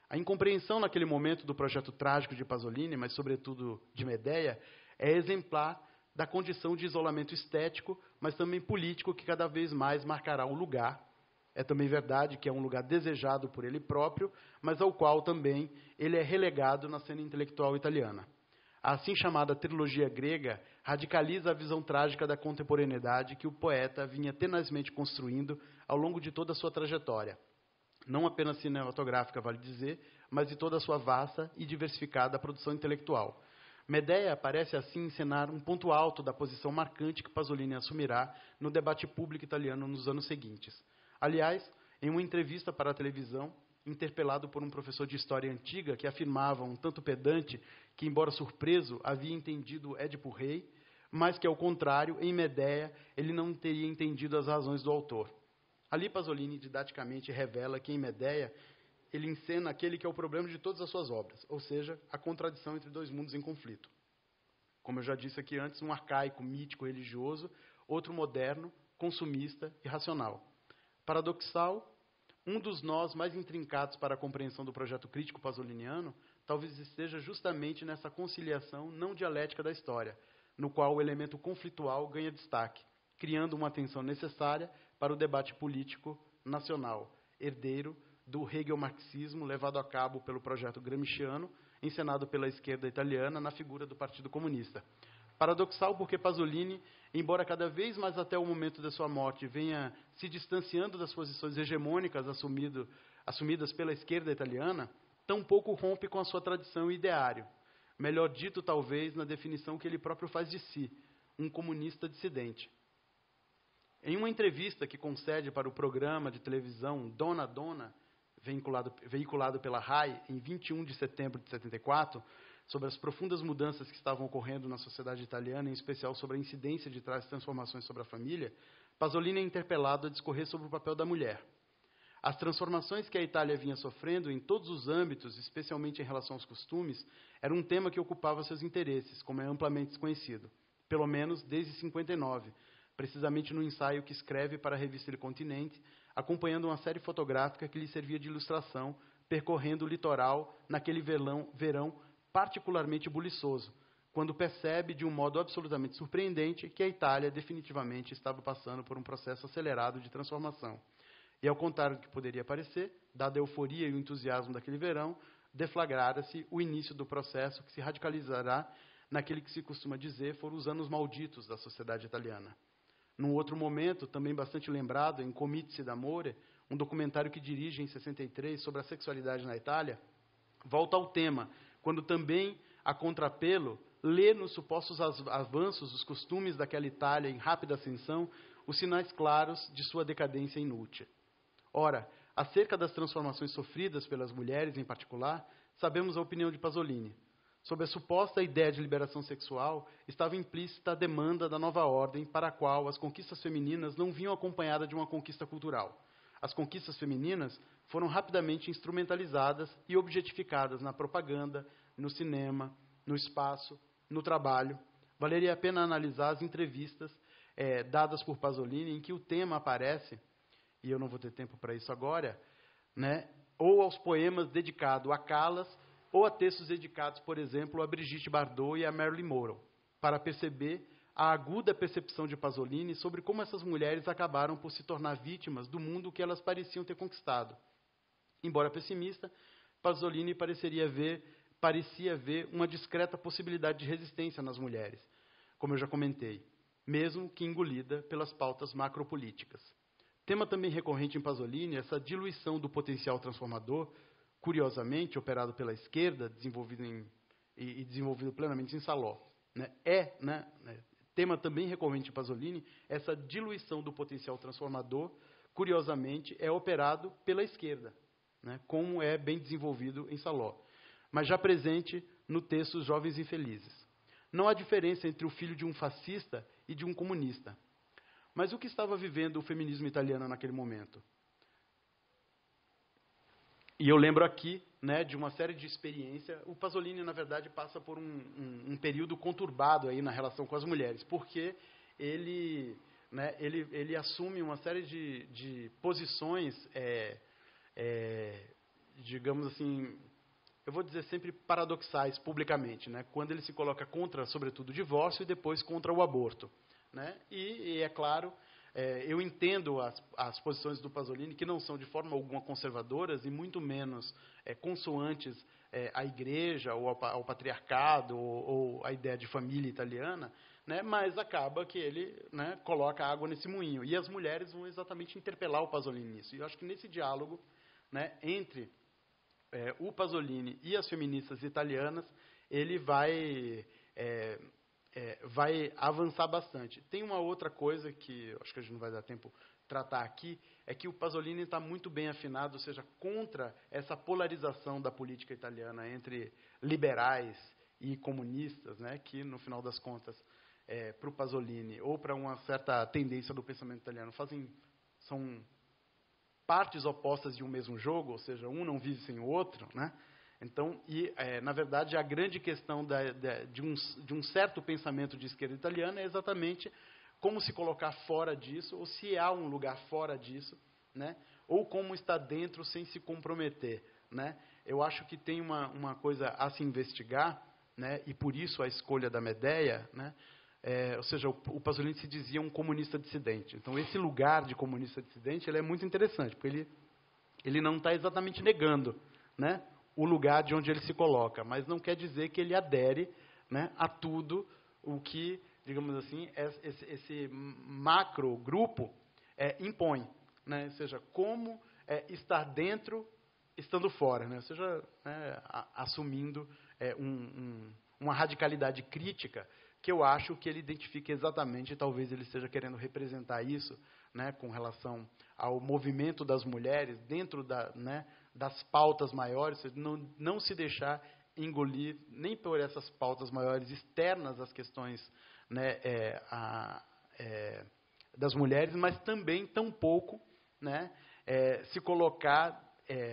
A incompreensão naquele momento do projeto trágico de Pasolini, mas sobretudo de Medea, é exemplar da condição de isolamento estético, mas também político, que cada vez mais marcará um lugar. É também verdade que é um lugar desejado por ele próprio, mas ao qual também ele é relegado na cena intelectual italiana. A assim chamada trilogia grega radicaliza a visão trágica da contemporaneidade que o poeta vinha tenazmente construindo ao longo de toda a sua trajetória. Não apenas cinematográfica, vale dizer, mas de toda a sua vasta e diversificada produção intelectual. Medea parece assim encenar um ponto alto da posição marcante que Pasolini assumirá no debate público italiano nos anos seguintes. Aliás, em uma entrevista para a televisão, interpelado por um professor de história antiga que afirmava, um tanto pedante, que, embora surpreso, havia entendido Édipo Rei, mas que, ao contrário, em Medea, ele não teria entendido as razões do autor. Ali, Pasolini didaticamente revela que, em Medea, ele encena aquele que é o problema de todas as suas obras, ou seja, a contradição entre dois mundos em conflito. Como eu já disse aqui antes, um arcaico, mítico, religioso, outro moderno, consumista e racional. Paradoxal, um dos nós mais intrincados para a compreensão do projeto crítico pasoliniano talvez esteja justamente nessa conciliação não dialética da história, no qual o elemento conflitual ganha destaque, criando uma tensão necessária para o debate político nacional, herdeiro do Hegel-marxismo levado a cabo pelo projeto gramsciano, encenado pela esquerda italiana na figura do Partido Comunista. Paradoxal porque Pasolini, embora cada vez mais até o momento de sua morte venha se distanciando das posições hegemônicas assumidas pela esquerda italiana, tampouco rompe com a sua tradição e ideário. Melhor dito, talvez, na definição que ele próprio faz de si, um comunista dissidente. Em uma entrevista que concede para o programa de televisão Donna Donna, veiculado pela RAI em 21 de setembro de 74, sobre as profundas mudanças que estavam ocorrendo na sociedade italiana, em especial sobre a incidência de tais transformações sobre a família, Pasolini é interpelado a discorrer sobre o papel da mulher. As transformações que a Itália vinha sofrendo em todos os âmbitos, especialmente em relação aos costumes, era um tema que ocupava seus interesses, como é amplamente desconhecido, pelo menos desde 59, precisamente no ensaio que escreve para a revista Il Continente, acompanhando uma série fotográfica que lhe servia de ilustração, percorrendo o litoral naquele verão particularmente buliçoso, quando percebe, de um modo absolutamente surpreendente, que a Itália definitivamente estava passando por um processo acelerado de transformação. E, ao contrário do que poderia parecer, dada a euforia e o entusiasmo daquele verão, deflagrara-se o início do processo que se radicalizará naquele que se costuma dizer foram os anos malditos da sociedade italiana. Num outro momento, também bastante lembrado, em Comizi d'Amore, um documentário que dirige em 63 sobre a sexualidade na Itália, volta ao tema, quando também, a contrapelo, lê nos supostos avanços dos costumes daquela Itália em rápida ascensão os sinais claros de sua decadência inútil. Ora, acerca das transformações sofridas pelas mulheres em particular, sabemos a opinião de Pasolini. Sob a suposta ideia de liberação sexual, estava implícita a demanda da nova ordem para a qual as conquistas femininas não vinham acompanhadas de uma conquista cultural. As conquistas femininas foram rapidamente instrumentalizadas e objetificadas na propaganda, no cinema, no espaço, no trabalho. Valeria a pena analisar as entrevistas dadas por Pasolini em que o tema aparece, e eu não vou ter tempo para isso agora, né, ou aos poemas dedicados a Calas, ou a textos dedicados, por exemplo, a Brigitte Bardot e a Marilyn Monroe, para perceber a aguda percepção de Pasolini sobre como essas mulheres acabaram por se tornar vítimas do mundo que elas pareciam ter conquistado. Embora pessimista, Pasolini parecia ver uma discreta possibilidade de resistência nas mulheres, como eu já comentei, mesmo que engolida pelas pautas macropolíticas. Tema também recorrente em Pasolini é essa diluição do potencial transformador, curiosamente operado pela esquerda, desenvolvido plenamente em Saló. Tema também recorrente em Pasolini, essa diluição do potencial transformador, curiosamente, é operado pela esquerda, né, como é bem desenvolvido em Saló, mas já presente no texto Os Jovens Infelizes. Não há diferença entre o filho de um fascista e de um comunista. Mas o que estava vivendo o feminismo italiano naquele momento? E eu lembro aqui, né, de uma série de experiências. O Pasolini, na verdade, passa por um período conturbado aí na relação com as mulheres, porque ele assume uma série de posições, digamos assim, eu vou dizer sempre paradoxais publicamente, né, quando ele se coloca contra, sobretudo, o divórcio e depois contra o aborto. Né, e é claro, eu entendo as posições do Pasolini, que não são de forma alguma conservadoras e muito menos consoantes à igreja ou ao patriarcado ou à ideia de família italiana, né, mas acaba que ele, né, coloca água nesse moinho. E as mulheres vão exatamente interpelar o Pasolini nisso. E eu acho que nesse diálogo, né, entre o Pasolini e as feministas italianas, ele vai avançar bastante. Tem uma outra coisa que acho que a gente não vai dar tempo tratar aqui, é que o Pasolini está muito bem afinado, ou seja, contra essa polarização da política italiana entre liberais e comunistas, né, que, no final das contas, para o Pasolini, ou para uma certa tendência do pensamento italiano, são partes opostas de um mesmo jogo, ou seja, um não vive sem o outro, né? Então, na verdade, a grande questão de um certo pensamento de esquerda italiana é exatamente como se colocar fora disso, ou se há um lugar fora disso, né? Ou como estar dentro sem se comprometer, né? Eu acho que tem uma coisa a se investigar, né? E por isso a escolha da Medea, né? Ou seja, o Pasolini se dizia um comunista dissidente. Então, esse lugar de comunista dissidente ele é muito interessante, porque ele não está exatamente negando, né, o lugar de onde ele se coloca, mas não quer dizer que ele adere, né, a tudo o que, digamos assim, esse macro grupo impõe, né, ou seja, como estar dentro estando fora, né, ou seja, né, assumindo uma radicalidade crítica que eu acho que ele identifica exatamente, talvez ele esteja querendo representar isso, né, com relação ao movimento das mulheres dentro das pautas maiores, não se deixar engolir nem por essas pautas maiores externas às questões, né, das mulheres, mas também tampouco, né, se colocar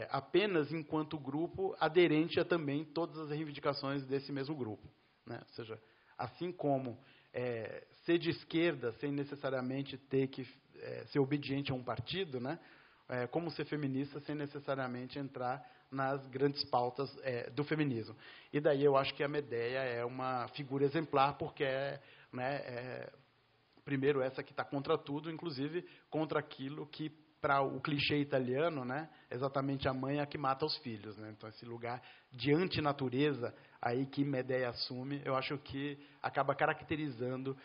apenas enquanto grupo aderente a também todas as reivindicações desse mesmo grupo, né, ou seja, assim como ser de esquerda sem necessariamente ter que ser obediente a um partido, né? Como ser feminista sem necessariamente entrar nas grandes pautas do feminismo. E daí eu acho que a Medea é uma figura exemplar, porque primeiro, essa que está contra tudo, inclusive contra aquilo que, para o clichê italiano, né, exatamente a mãe é a que mata os filhos, né? Então, esse lugar de antinatureza aí que Medea assume, eu acho que acaba caracterizando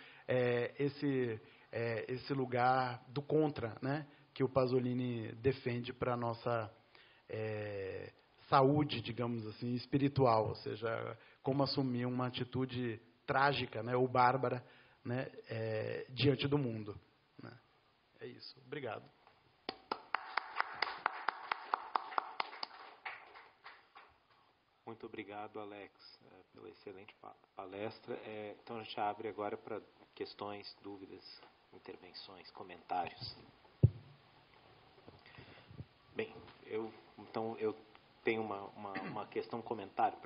esse lugar do contra, né, que o Pasolini defende para a nossa saúde, digamos assim, espiritual, ou seja, como assumir uma atitude trágica, né, ou bárbara, né, diante do mundo, né? É isso. Obrigado. Muito obrigado, Alex, pela excelente palestra. Então, a gente abre agora para questões, dúvidas, intervenções, comentários. Bem, eu tenho uma questão, um comentário,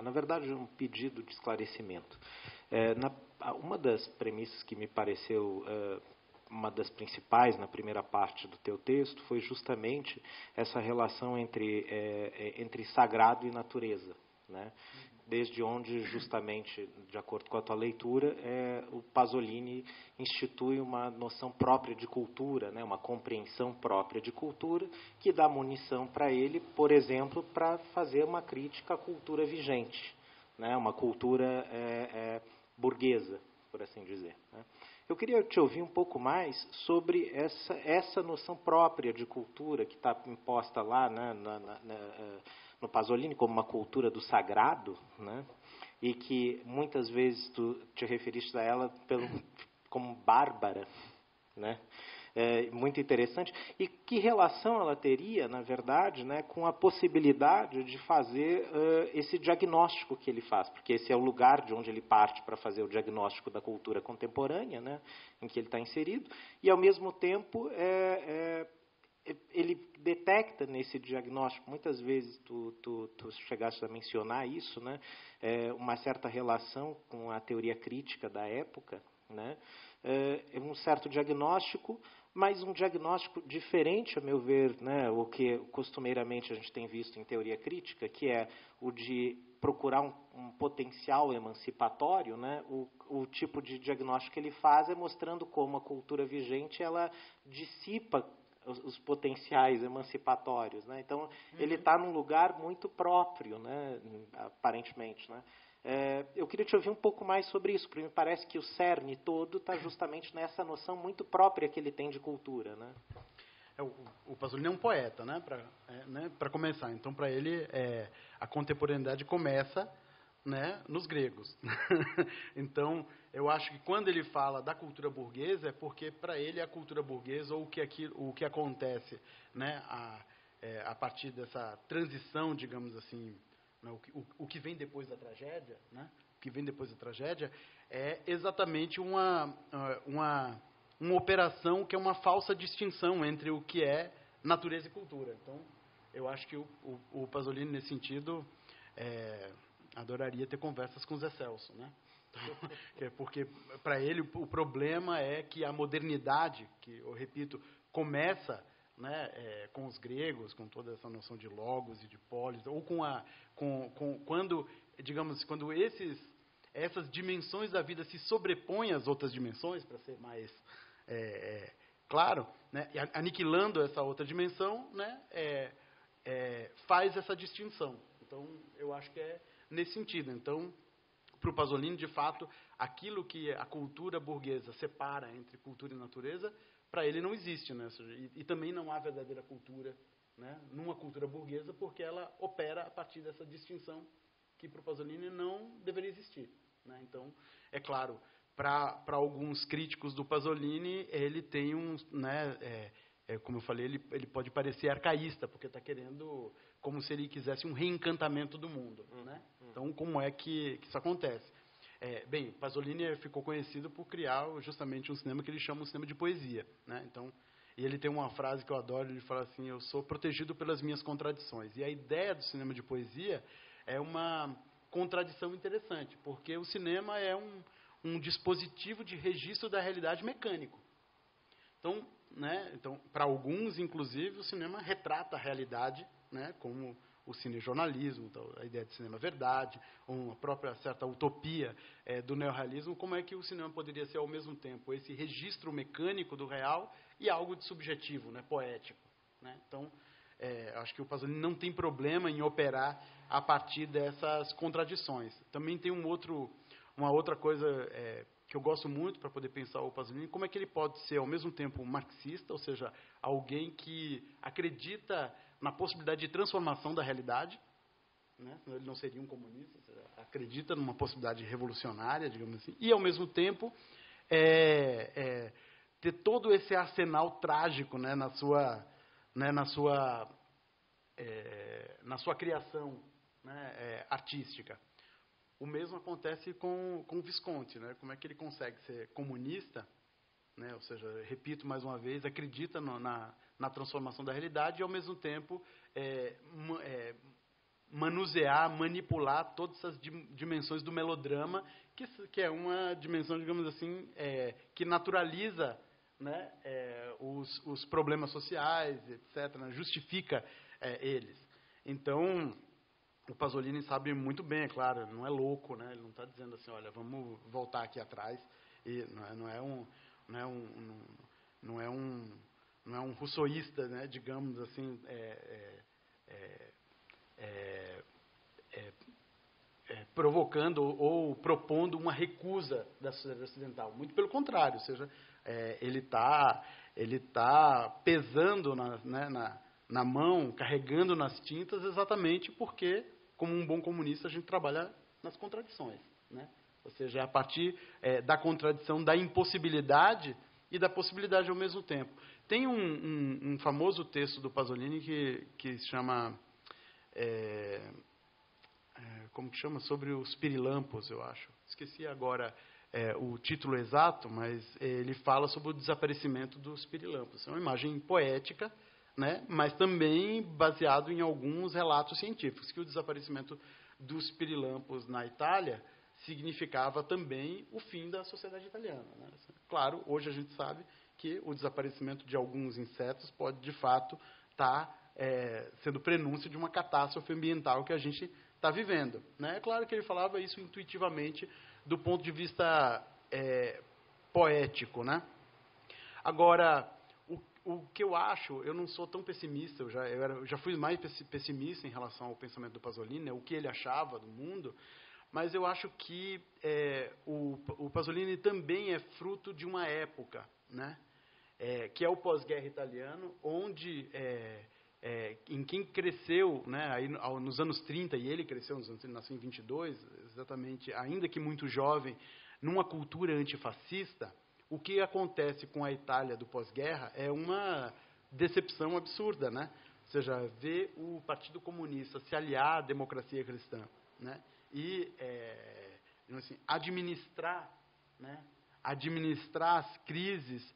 na verdade, um pedido de esclarecimento. Uma das premissas que me pareceu uma das principais na primeira parte do teu texto foi justamente essa relação entre sagrado e natureza, né? Desde onde, justamente, de acordo com a tua leitura, o Pasolini institui uma noção própria de cultura, né? Uma compreensão própria de cultura, que dá munição para ele, por exemplo, para fazer uma crítica à cultura vigente, né? Uma cultura burguesa, por assim dizer, né? Eu queria te ouvir um pouco mais sobre essa noção própria de cultura que está imposta lá, né, no Pasolini como uma cultura do sagrado, né, e que muitas vezes tu te referiste a ela como bárbara, né? Muito interessante. E que relação ela teria, na verdade, né, com a possibilidade de fazer esse diagnóstico que ele faz? Porque esse é o lugar de onde ele parte para fazer o diagnóstico da cultura contemporânea, né, em que ele está inserido. E, ao mesmo tempo, ele detecta nesse diagnóstico, muitas vezes tu chegaste a mencionar isso, né, uma certa relação com a teoria crítica da época, né, um certo diagnóstico, mas um diagnóstico diferente, a meu ver, né, o que costumeiramente a gente tem visto em teoria crítica, que é o de procurar um potencial emancipatório, né? O tipo de diagnóstico que ele faz é mostrando como a cultura vigente ela dissipa os potenciais emancipatórios, né? Então, ele está num lugar muito próprio, né, aparentemente, né? Eu queria te ouvir um pouco mais sobre isso, porque me parece que o cerne todo está justamente nessa noção muito própria que ele tem de cultura, né? o Pasolini é um poeta, né, para começar. Então, para ele, a contemporaneidade começa, né, nos gregos. Então, eu acho que quando ele fala da cultura burguesa, é porque, para ele, a cultura burguesa, ou o que acontece, né, a partir dessa transição, digamos assim, né, o que vem depois da tragédia, né, o que vem depois da tragédia, é exatamente uma operação que é uma falsa distinção entre o que é natureza e cultura. Então, eu acho que o Pasolini, nesse sentido, adoraria ter conversas com o Zé Celso, né? Porque, para ele, o problema é que a modernidade, que, eu repito, começa, né, com os gregos, com toda essa noção de logos e de polis, ou quando, digamos, quando essas dimensões da vida se sobrepõem às outras dimensões, para ser mais claro, né, e aniquilando essa outra dimensão, né, faz essa distinção. Então, eu acho que é nesse sentido. Então, para o Pasolini, de fato, aquilo que a cultura burguesa separa entre cultura e natureza, para ele não existe, né? E também não há verdadeira cultura, né, numa cultura burguesa, porque ela opera a partir dessa distinção que para o Pasolini não deveria existir, né? Então, é claro, para alguns críticos do Pasolini, ele tem né, como eu falei, ele pode parecer arcaísta, porque está querendo, como se ele quisesse um reencantamento do mundo, né? Então, como é que isso acontece? Bem, Pasolini ficou conhecido por criar justamente um cinema que ele chama um cinema de poesia, né? Então, e ele tem uma frase que eu adoro, ele fala assim: eu sou protegido pelas minhas contradições. E a ideia do cinema de poesia é uma contradição interessante, porque o cinema é um dispositivo de registro da realidade mecânico. Então, né, para alguns, inclusive, o cinema retrata a realidade, né, como o cinejornalismo, então, a ideia de cinema-verdade, uma própria certa utopia do neorrealismo. Como é que o cinema poderia ser, ao mesmo tempo, esse registro mecânico do real e algo de subjetivo, né, poético, né? Então, acho que o Pasolini não tem problema em operar a partir dessas contradições. Também tem uma outra coisa que eu gosto muito para poder pensar o Pasolini, como é que ele pode ser, ao mesmo tempo, um marxista, ou seja, alguém que acredita na possibilidade de transformação da realidade, né? Ele não seria um comunista, ou seja, acredita numa possibilidade revolucionária, digamos assim, e, ao mesmo tempo, ter todo esse arsenal trágico, né, na sua criação, né, artística. O mesmo acontece com o Visconti, né? Como é que ele consegue ser comunista, né? Ou seja, repito mais uma vez, acredita na transformação da realidade e, ao mesmo tempo, manusear, manipular todas essas dimensões do melodrama, que é uma dimensão, digamos assim, que naturaliza, né, os problemas sociais, etc., né? Justifica eles. Então, o Pasolini sabe muito bem, é claro, não é louco, né? Ele não está dizendo assim, olha, vamos voltar aqui atrás. E não é um rousseauista, né? Digamos assim, provocando ou propondo uma recusa da sociedade ocidental. Muito pelo contrário, ou seja, ele tá pesando na mão, carregando nas tintas, exatamente porque, como um bom comunista, a gente trabalha nas contradições, né? Ou seja, a partir da contradição da impossibilidade e da possibilidade ao mesmo tempo. Tem um famoso texto do Pasolini que se chama... como que chama? Sobre os pirilampos, eu acho. Esqueci agora o título exato, mas ele fala sobre o desaparecimento dos pirilampos. É uma imagem poética, né, mas também baseado em alguns relatos científicos, que o desaparecimento dos pirilampos na Itália significava também o fim da sociedade italiana, né? Claro, hoje a gente sabe que o desaparecimento de alguns insetos pode, de fato, estar sendo prenúncio de uma catástrofe ambiental que a gente está vivendo, né? É claro que ele falava isso intuitivamente do ponto de vista poético, né? Agora, o que eu acho, eu não sou tão pessimista, eu já fui mais pessimista em relação ao pensamento do Pasolini, né, o que ele achava do mundo, mas eu acho que o Pasolini também é fruto de uma época, né? que é o pós-guerra italiano, onde em quem cresceu, né, aí, nos anos 30, e ele cresceu, ele nasceu em 22, exatamente, ainda que muito jovem, numa cultura antifascista, o que acontece com a Itália do pós-guerra é uma decepção absurda, né? Ou seja, ver o Partido Comunista se aliar à democracia cristã, né? E assim, administrar as crises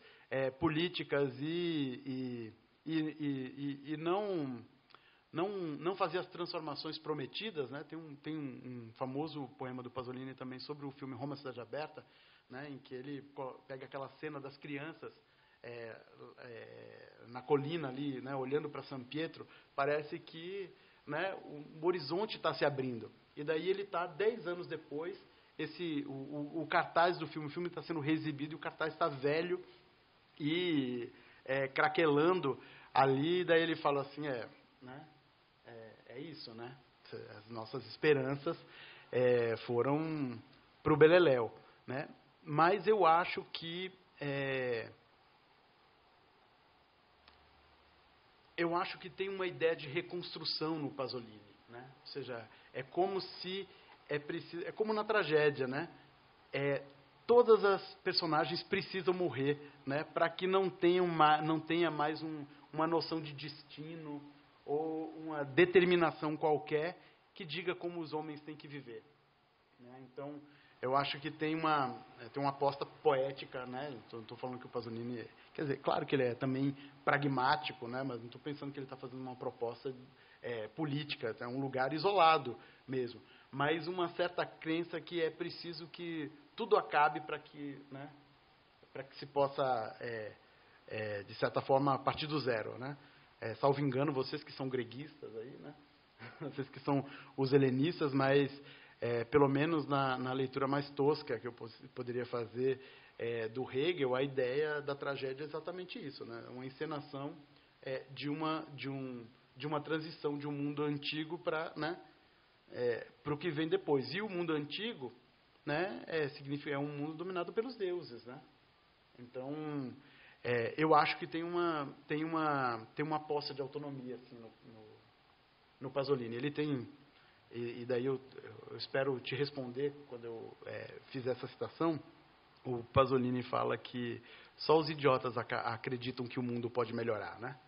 políticas e não fazer as transformações prometidas, né? Tem um famoso poema do Pasolini também sobre o filme Roma Cidade Aberta, né? Em que ele pega aquela cena das crianças na colina ali, né? Olhando para São Pietro, parece que, né, o horizonte está se abrindo. E daí ele está 10 anos depois, o cartaz do filme, o filme está sendo reexibido e o cartaz está velho e craquelando ali, daí ele fala assim, é isso, né? As nossas esperanças foram para o beleléu, né? Mas eu acho que tem uma ideia de reconstrução no Pasolini, né? Ou seja, é como se é como na tragédia, né? Todas as personagens precisam morrer, né? Para que não tenha mais uma noção de destino ou uma determinação qualquer que diga como os homens têm que viver, né? Então, eu acho que tem uma aposta poética, né? Estou falando que o Pasolini, quer dizer, claro que ele é também pragmático, né? Mas não estou pensando que ele está fazendo uma proposta política, é um lugar isolado mesmo, mas uma certa crença que é preciso que tudo acabe para que, né? Para que se possa, de certa forma, partir do zero, né? Salvo engano, vocês que são greguistas aí, né? Vocês que são os helenistas, mas pelo menos na leitura mais tosca que eu poderia fazer do Hegel, a ideia da tragédia é exatamente isso, né? Uma encenação de uma transição de um mundo antigo para, né, para o que vem depois. E o mundo antigo, né, é um mundo dominado pelos deuses, né? Então, eu acho que tem uma posse de autonomia assim, no Pasolini. Ele tem, e daí eu espero te responder quando eu fizer essa citação. O Pasolini fala que só os idiotas acreditam que o mundo pode melhorar, né?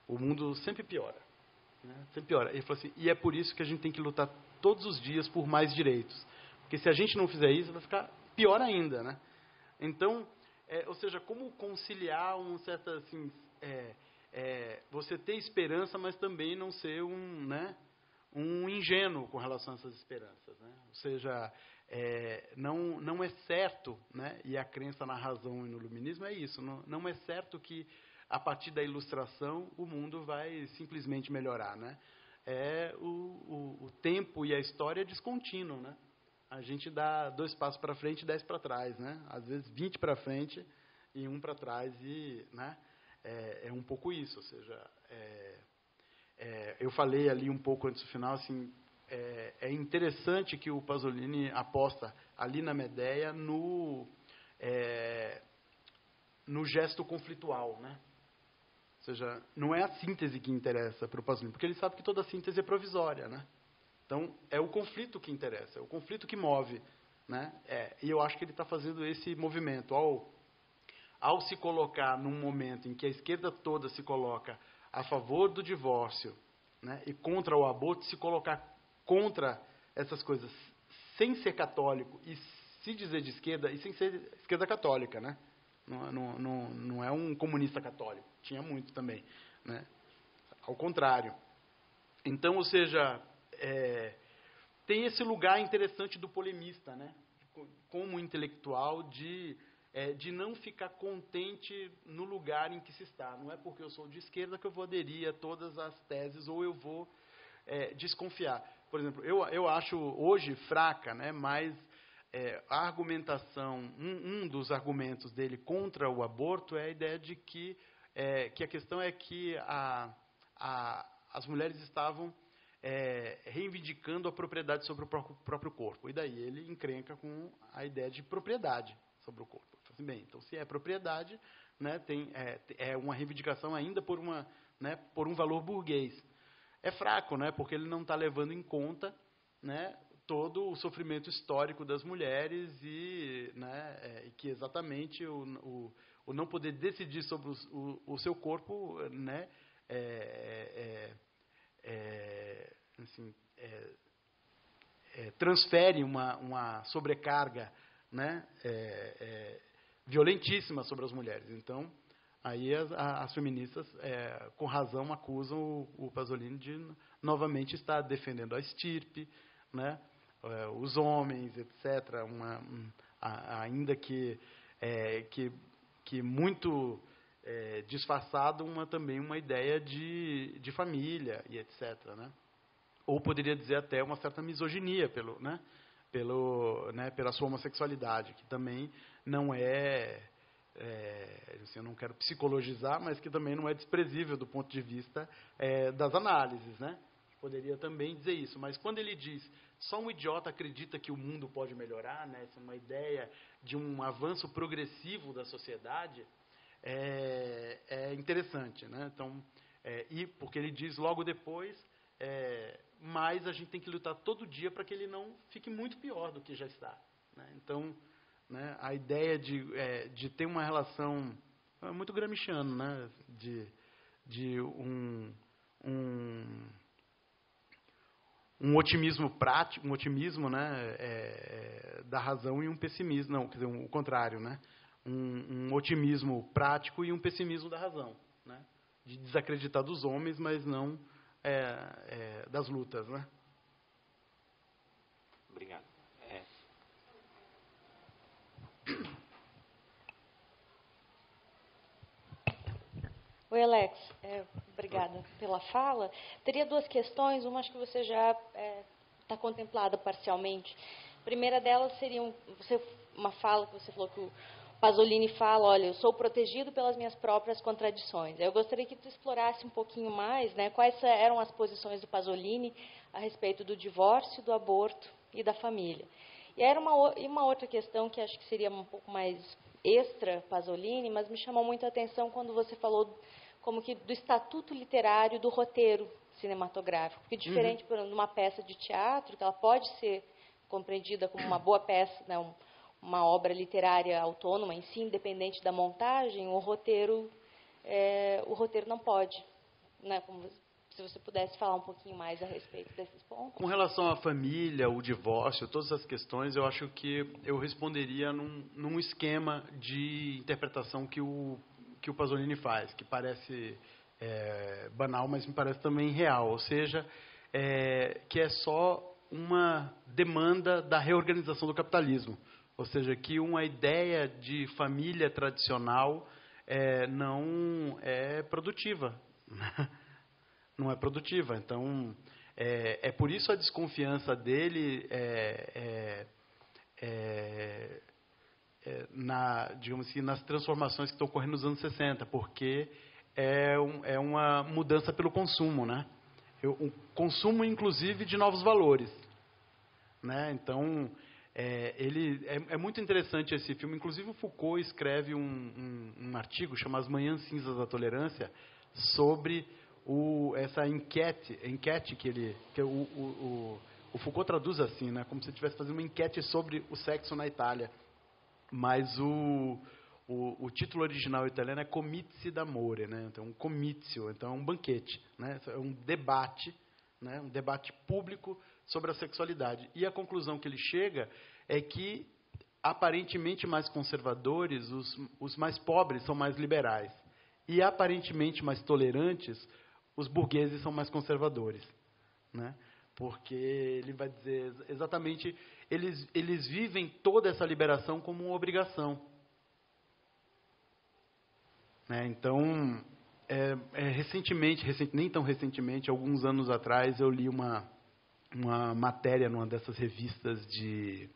O mundo sempre piora, né? Sempre piora. Ele falou assim, e é por isso que a gente tem que lutar todos os dias por mais direitos, porque se a gente não fizer isso, vai ficar pior ainda, né? Então, ou seja, como conciliar um certo assim, você ter esperança, mas também não ser um ingênuo com relação a essas esperanças, né? Ou seja, não é certo, né? E a crença na razão e no iluminismo é isso. Não é certo que a partir da ilustração o mundo vai simplesmente melhorar, né? O tempo e a história é descontínuo, né? A gente dá 2 passos para frente e 10 para trás, né? Às vezes 20 para frente e 1 para trás, e, né? É um pouco isso. Ou seja, eu falei ali um pouco antes do final, assim, é interessante que o Pasolini aposta ali na Medea no gesto conflitual, né? Ou seja, não é a síntese que interessa para o Pasolini, porque ele sabe que toda síntese é provisória, né? Então, é o conflito que interessa, é o conflito que move, né? E eu acho que ele está fazendo esse movimento. Ao se colocar num momento em que a esquerda toda se coloca a favor do divórcio, né, e contra o aborto, se colocar contra essas coisas sem ser católico e se dizer de esquerda e sem ser esquerda católica, né? Não é um comunista católico, tinha muito também, né? Ao contrário. Então, ou seja, tem esse lugar interessante do polemista, né? Como intelectual, de não ficar contente no lugar em que se está. Não é porque eu sou de esquerda que eu vou aderir a todas as teses ou eu vou desconfiar. Por exemplo, eu acho hoje fraca, né? Mas a argumentação, um dos argumentos dele contra o aborto é a ideia de que a questão é que as mulheres estavam reivindicando a propriedade sobre o próprio corpo. E daí ele encrenca com a ideia de propriedade sobre o corpo. Eu falei assim, bem, então se é propriedade, né, é uma reivindicação ainda por um valor burguês. É fraco, né, porque ele não está levando em conta, né, todo o sofrimento histórico das mulheres e, né, e que exatamente o não poder decidir sobre o seu corpo, né, assim, transfere uma sobrecarga, né, violentíssima sobre as mulheres. Então, aí as feministas, com razão, acusam o Pasolini de novamente estar defendendo a estirpe, né, os homens, etc. Ainda que muito disfarçado, também uma ideia de família e etc. Né? Ou poderia dizer até uma certa misoginia pela sua homossexualidade, que também não assim, eu não quero psicologizar, mas que também não é desprezível do ponto de vista das análises, né? Poderia também dizer isso, mas quando ele diz só um idiota acredita que o mundo pode melhorar, né? Essa é uma ideia de um avanço progressivo da sociedade, é interessante, né? Então, e porque ele diz logo depois, mas a gente tem que lutar todo dia para que ele não fique muito pior do que já está, né? Então, né, a ideia de ter uma relação muito gramsciano, né, de um otimismo prático, um otimismo, né, da razão e um pessimismo, não, quer dizer, o contrário, né, um otimismo prático e um pessimismo da razão, né, de desacreditar dos homens, mas não das lutas, né. Obrigado. Oi, Alex. Obrigada pela fala. Teria duas questões. Uma, acho que você já está contemplada parcialmente. A primeira delas seria uma fala que você falou que o Pasolini fala, olha, eu sou protegido pelas minhas próprias contradições. Eu gostaria que tu explorasse um pouquinho mais, né, quais eram as posições do Pasolini a respeito do divórcio, do aborto e da família. E era uma outra questão que acho que seria um pouco mais extra Pasolini, mas me chamou muito a atenção quando você falou como que do estatuto literário do roteiro cinematográfico, porque diferente de uma peça de teatro, que ela pode ser compreendida como uma boa peça, né, uma obra literária autônoma em si, independente da montagem, o roteiro não pode, né, se você pudesse falar um pouquinho mais a respeito desses pontos. Com relação à família, o divórcio, todas as questões, eu acho que eu responderia num esquema de interpretação que o Pasolini faz, que parece banal, mas me parece também real, ou seja, que é só uma demanda da reorganização do capitalismo, ou seja, que uma ideia de família tradicional não é produtiva, não é produtiva. Então, é por isso a desconfiança dele digamos assim, nas transformações que estão ocorrendo nos anos 60, porque é uma mudança pelo consumo, né? O consumo, inclusive, de novos valores, né? Então, é muito interessante esse filme. Inclusive, o Foucault escreve um artigo chamado As Manhãs Cinzas da Tolerância sobre essa enquete que o Foucault traduz assim, né? Como se estivesse fazendo uma enquete sobre o sexo na Itália. Mas o título original italiano é Comizi d'amore, né? Então, um comizio, então é um banquete, né? É um debate, né? Um debate público sobre a sexualidade. E a conclusão que ele chega é que, aparentemente mais conservadores, os mais pobres são mais liberais. E, aparentemente mais tolerantes, os burgueses são mais conservadores, né? Porque ele vai dizer exatamente, eles vivem toda essa liberação como uma obrigação, né? Então, recentemente, nem tão recentemente, alguns anos atrás, eu li uma matéria numa dessas revistas de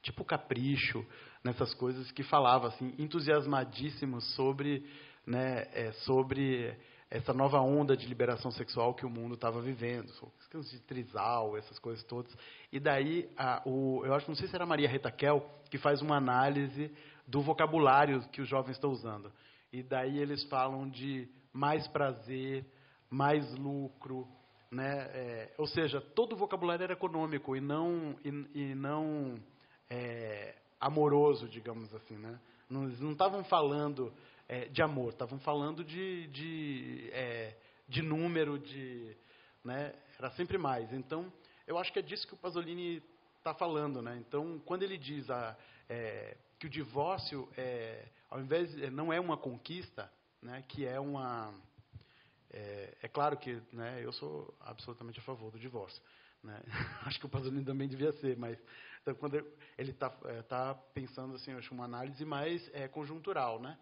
tipo Capricho, nessas coisas, que falava assim, entusiasmadíssimos sobre, né, sobre essa nova onda de liberação sexual que o mundo estava vivendo, de trisal, essas coisas todas. E daí, eu acho, não sei se era a Maria Rita Kell, que faz uma análise do vocabulário que os jovens estão usando. E daí eles falam de mais prazer, mais lucro, né? Ou seja, todo o vocabulário era econômico e não amoroso, digamos assim, né? Não estavam falando de amor, estavam falando de número, né? Era sempre mais. Então, eu acho que é disso que o Pasolini está falando, né? Então, quando ele diz que o divórcio ao invés não é uma conquista, né? Que é uma claro que, né, eu sou absolutamente a favor do divórcio, né? Acho que o Pasolini também devia ser, mas então, quando ele está pensando assim, eu acho uma análise mais conjuntural, né?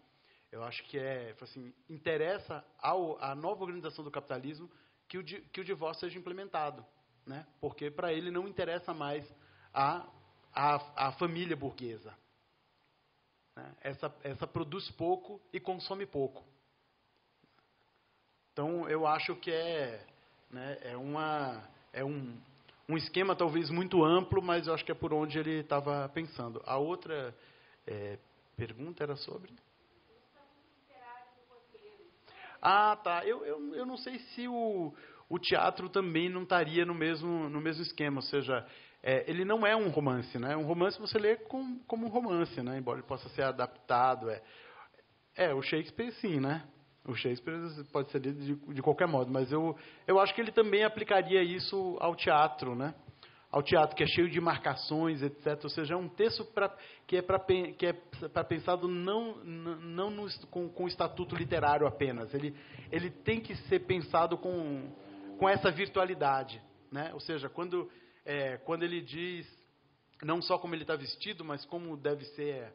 Eu acho que assim, interessa à nova organização do capitalismo que o divórcio seja implementado, né? Porque para ele não interessa mais a família burguesa, né? Essa produz pouco e consome pouco. Então, eu acho que um esquema talvez muito amplo, mas eu acho que é por onde ele estava pensando. A outra pergunta era sobre... Ah, tá. Eu não sei se o teatro também não estaria no mesmo esquema, ou seja, ele não é um romance, né? Um romance você lê como um romance, né? Embora ele possa ser adaptado. O Shakespeare sim, né? O Shakespeare pode ser lido de qualquer modo, mas eu acho que ele também aplicaria isso ao teatro, né? Ao teatro, que é cheio de marcações, etc. Ou seja, é um texto que é pensado não com o estatuto literário apenas. Ele tem que ser pensado com essa virtualidade, né? Ou seja, quando ele diz não só como ele está vestido, mas como deve ser...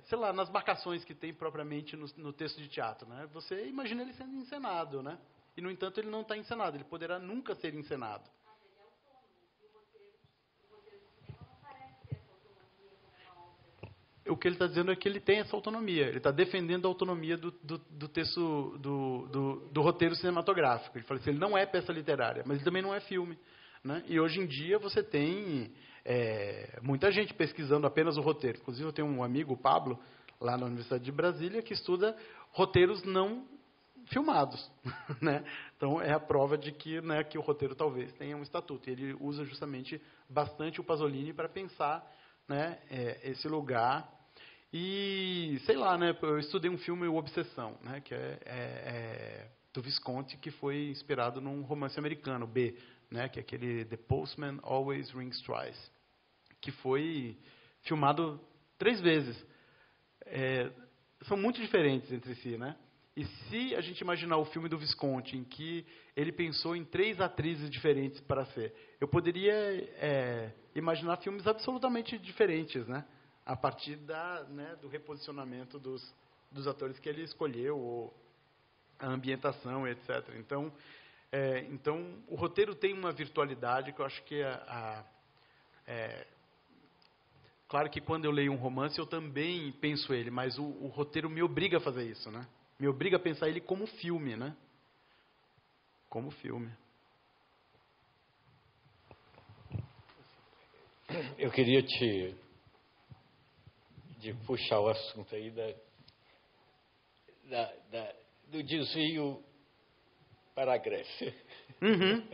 sei lá, nas marcações que tem propriamente no texto de teatro, né? Você imagina ele sendo encenado, né? E, no entanto, ele não está encenado. Ele poderá nunca ser encenado. O que ele está dizendo é que ele tem essa autonomia. Ele está defendendo a autonomia do texto, do roteiro cinematográfico. Ele fala assim, ele não é peça literária, mas ele também não é filme, né? E hoje em dia você tem muita gente pesquisando apenas o roteiro. Inclusive eu tenho um amigo, o Pablo, lá na Universidade de Brasília, que estuda roteiros não filmados, né? Então é a prova de que, né, que o roteiro talvez tenha um estatuto. E ele usa justamente bastante o Pasolini para pensar, né, esse lugar. E, sei lá, né, eu estudei um filme, O Obsessão, né, que é do Visconti, que foi inspirado num romance americano, B, né, que é aquele The Postman Always Rings Twice, que foi filmado 3 vezes. São muito diferentes entre si, né? E se a gente imaginar o filme do Visconti, em que ele pensou em 3 atrizes diferentes para ser, eu poderia imaginar filmes absolutamente diferentes, né? A partir do reposicionamento dos atores que ele escolheu, ou a ambientação, etc. Então, o roteiro tem uma virtualidade que eu acho que claro que quando eu leio um romance eu também penso ele, mas o roteiro me obriga a fazer isso, né? Me obriga a pensar ele como filme, né? Como filme. Eu queria puxar o assunto aí do desvio para a Grécia. Uhum.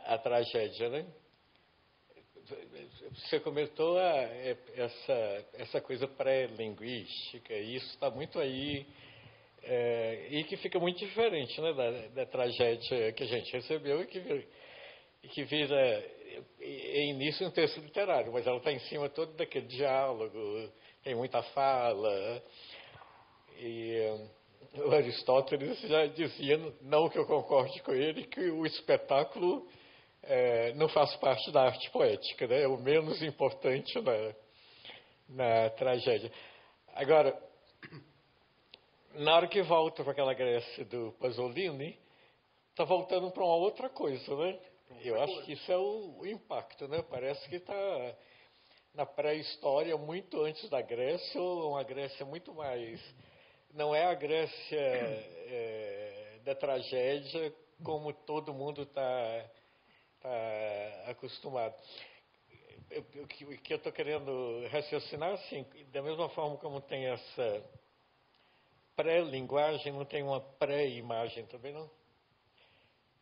A tragédia, né? Você comentou essa coisa pré-linguística, e isso está muito aí, e que fica muito diferente, né, da tragédia que a gente recebeu e que vira início um texto literário, mas ela está em cima todo daquele diálogo, tem muita fala, e o Aristóteles já dizia, não que eu concorde com ele, que o espetáculo não faz parte da arte poética, né? É o menos importante na tragédia. Agora, na hora que volta para aquela Grécia do Pasolini, está voltando para uma outra coisa, né? Eu acho que isso é o impacto, né? Parece que está na pré-história, muito antes da Grécia, ou uma Grécia muito mais não é a Grécia da tragédia como todo mundo está acostumado. O que eu estou querendo raciocinar, assim, da mesma forma como tem essa pré-linguagem, não tem uma pré-imagem também, não?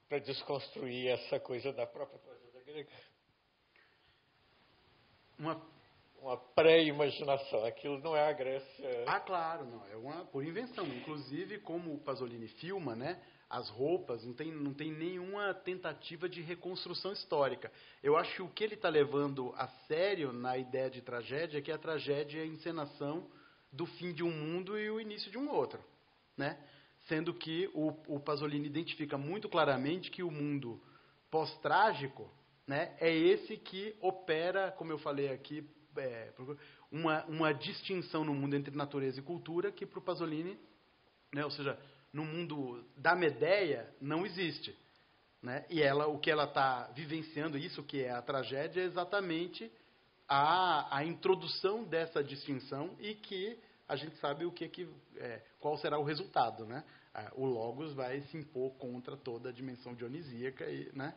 Para desconstruir essa coisa da própria tragédia grega. Uma pré-imaginação. Aquilo não é a Grécia. Ah, claro, não. É uma por invenção. Inclusive, como o Pasolini filma, né? As roupas, não tem nenhuma tentativa de reconstrução histórica. Eu acho que o que ele está levando a sério na ideia de tragédia é que a tragédia é a encenação do fim de um mundo e o início de um outro, né? Sendo que o Pasolini identifica muito claramente que o mundo pós-trágico, né, é esse que opera, como eu falei aqui, uma distinção no mundo entre natureza e cultura que para o Pasolini, né, ou seja, no mundo da Medeia não existe, né? E o que ela está vivenciando, isso que é a tragédia, é exatamente a introdução dessa distinção e que a gente sabe qual será o resultado, né? O Logos vai se impor contra toda a dimensão dionisíaca, né?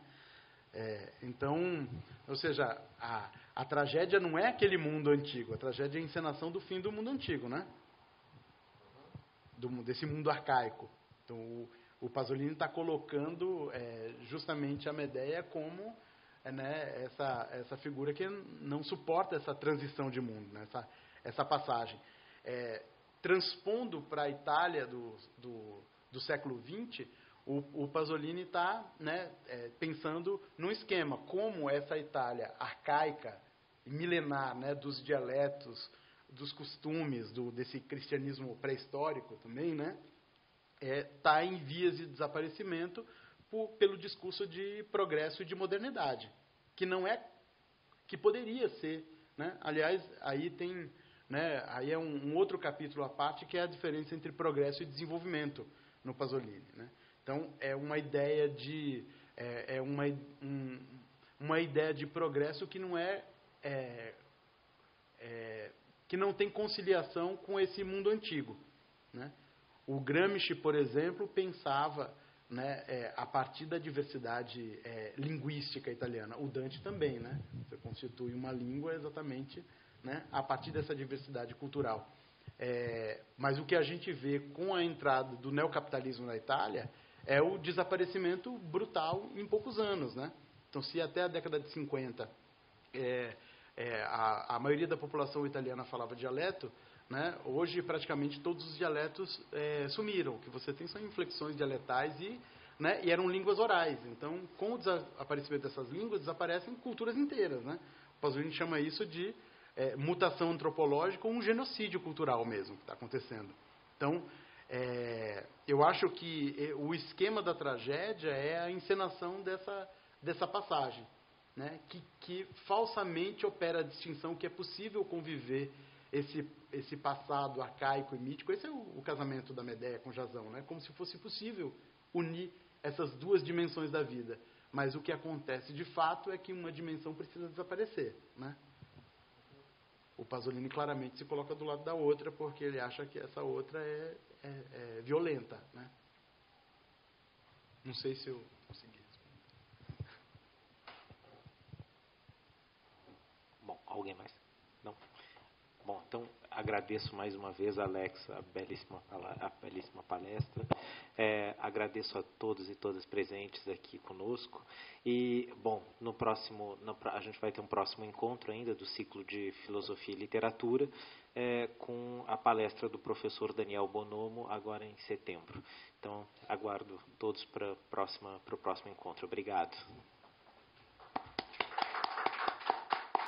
Então, ou seja, a tragédia não é aquele mundo antigo, a tragédia é a encenação do fim do mundo antigo, né? Desse mundo arcaico. Então, o Pasolini está colocando justamente a Medeia como né, essa figura que não suporta essa transição de mundo, né, essa passagem. Transpondo para a Itália do século XX, o Pasolini está né, pensando num esquema, como essa Itália arcaica e milenar, né, dos dialetos, dos costumes, desse cristianismo pré-histórico também, né, está em vias de desaparecimento pelo discurso de progresso e de modernidade, que poderia ser, né? Aliás, aí tem, né, aí é um outro capítulo à parte que é a diferença entre progresso e desenvolvimento no Pasolini, né? Então é uma ideia uma ideia de progresso que que não tem conciliação com esse mundo antigo, né? O Gramsci, por exemplo, pensava né, a partir da diversidade linguística italiana. O Dante também, né? Você constitui uma língua exatamente né, a partir dessa diversidade cultural. Mas o que a gente vê com a entrada do neocapitalismo na Itália é o desaparecimento brutal em poucos anos, né? Então, se até a década de 50 a maioria da população italiana falava dialeto, né? Hoje praticamente todos os dialetos sumiram. O que você tem são inflexões dialetais e eram línguas orais. Então, com o desaparecimento dessas línguas, desaparecem culturas inteiras, né? O Pasolini chama isso de mutação antropológica ou um genocídio cultural mesmo que está acontecendo. Então, eu acho que o esquema da tragédia é a encenação dessa passagem, né? Que falsamente opera a distinção que é possível conviver esse passado arcaico e mítico. Esse é o casamento da Medeia com Jasão, né? Como se fosse possível unir essas duas dimensões da vida. Mas o que acontece de fato é que uma dimensão precisa desaparecer, né? O Pasolini claramente se coloca do lado da outra porque ele acha que essa outra é violenta, né? Não sei se eu consegui responder. Bom, alguém mais? Não? Bom, então agradeço mais uma vez, Alex, a belíssima palestra. Agradeço a todos e todas presentes aqui conosco. E, bom, a gente vai ter um próximo encontro ainda do ciclo de Filosofia e Literatura, com a palestra do professor Daniel Bonomo, agora em setembro. Então, aguardo todos para o próximo encontro. Obrigado.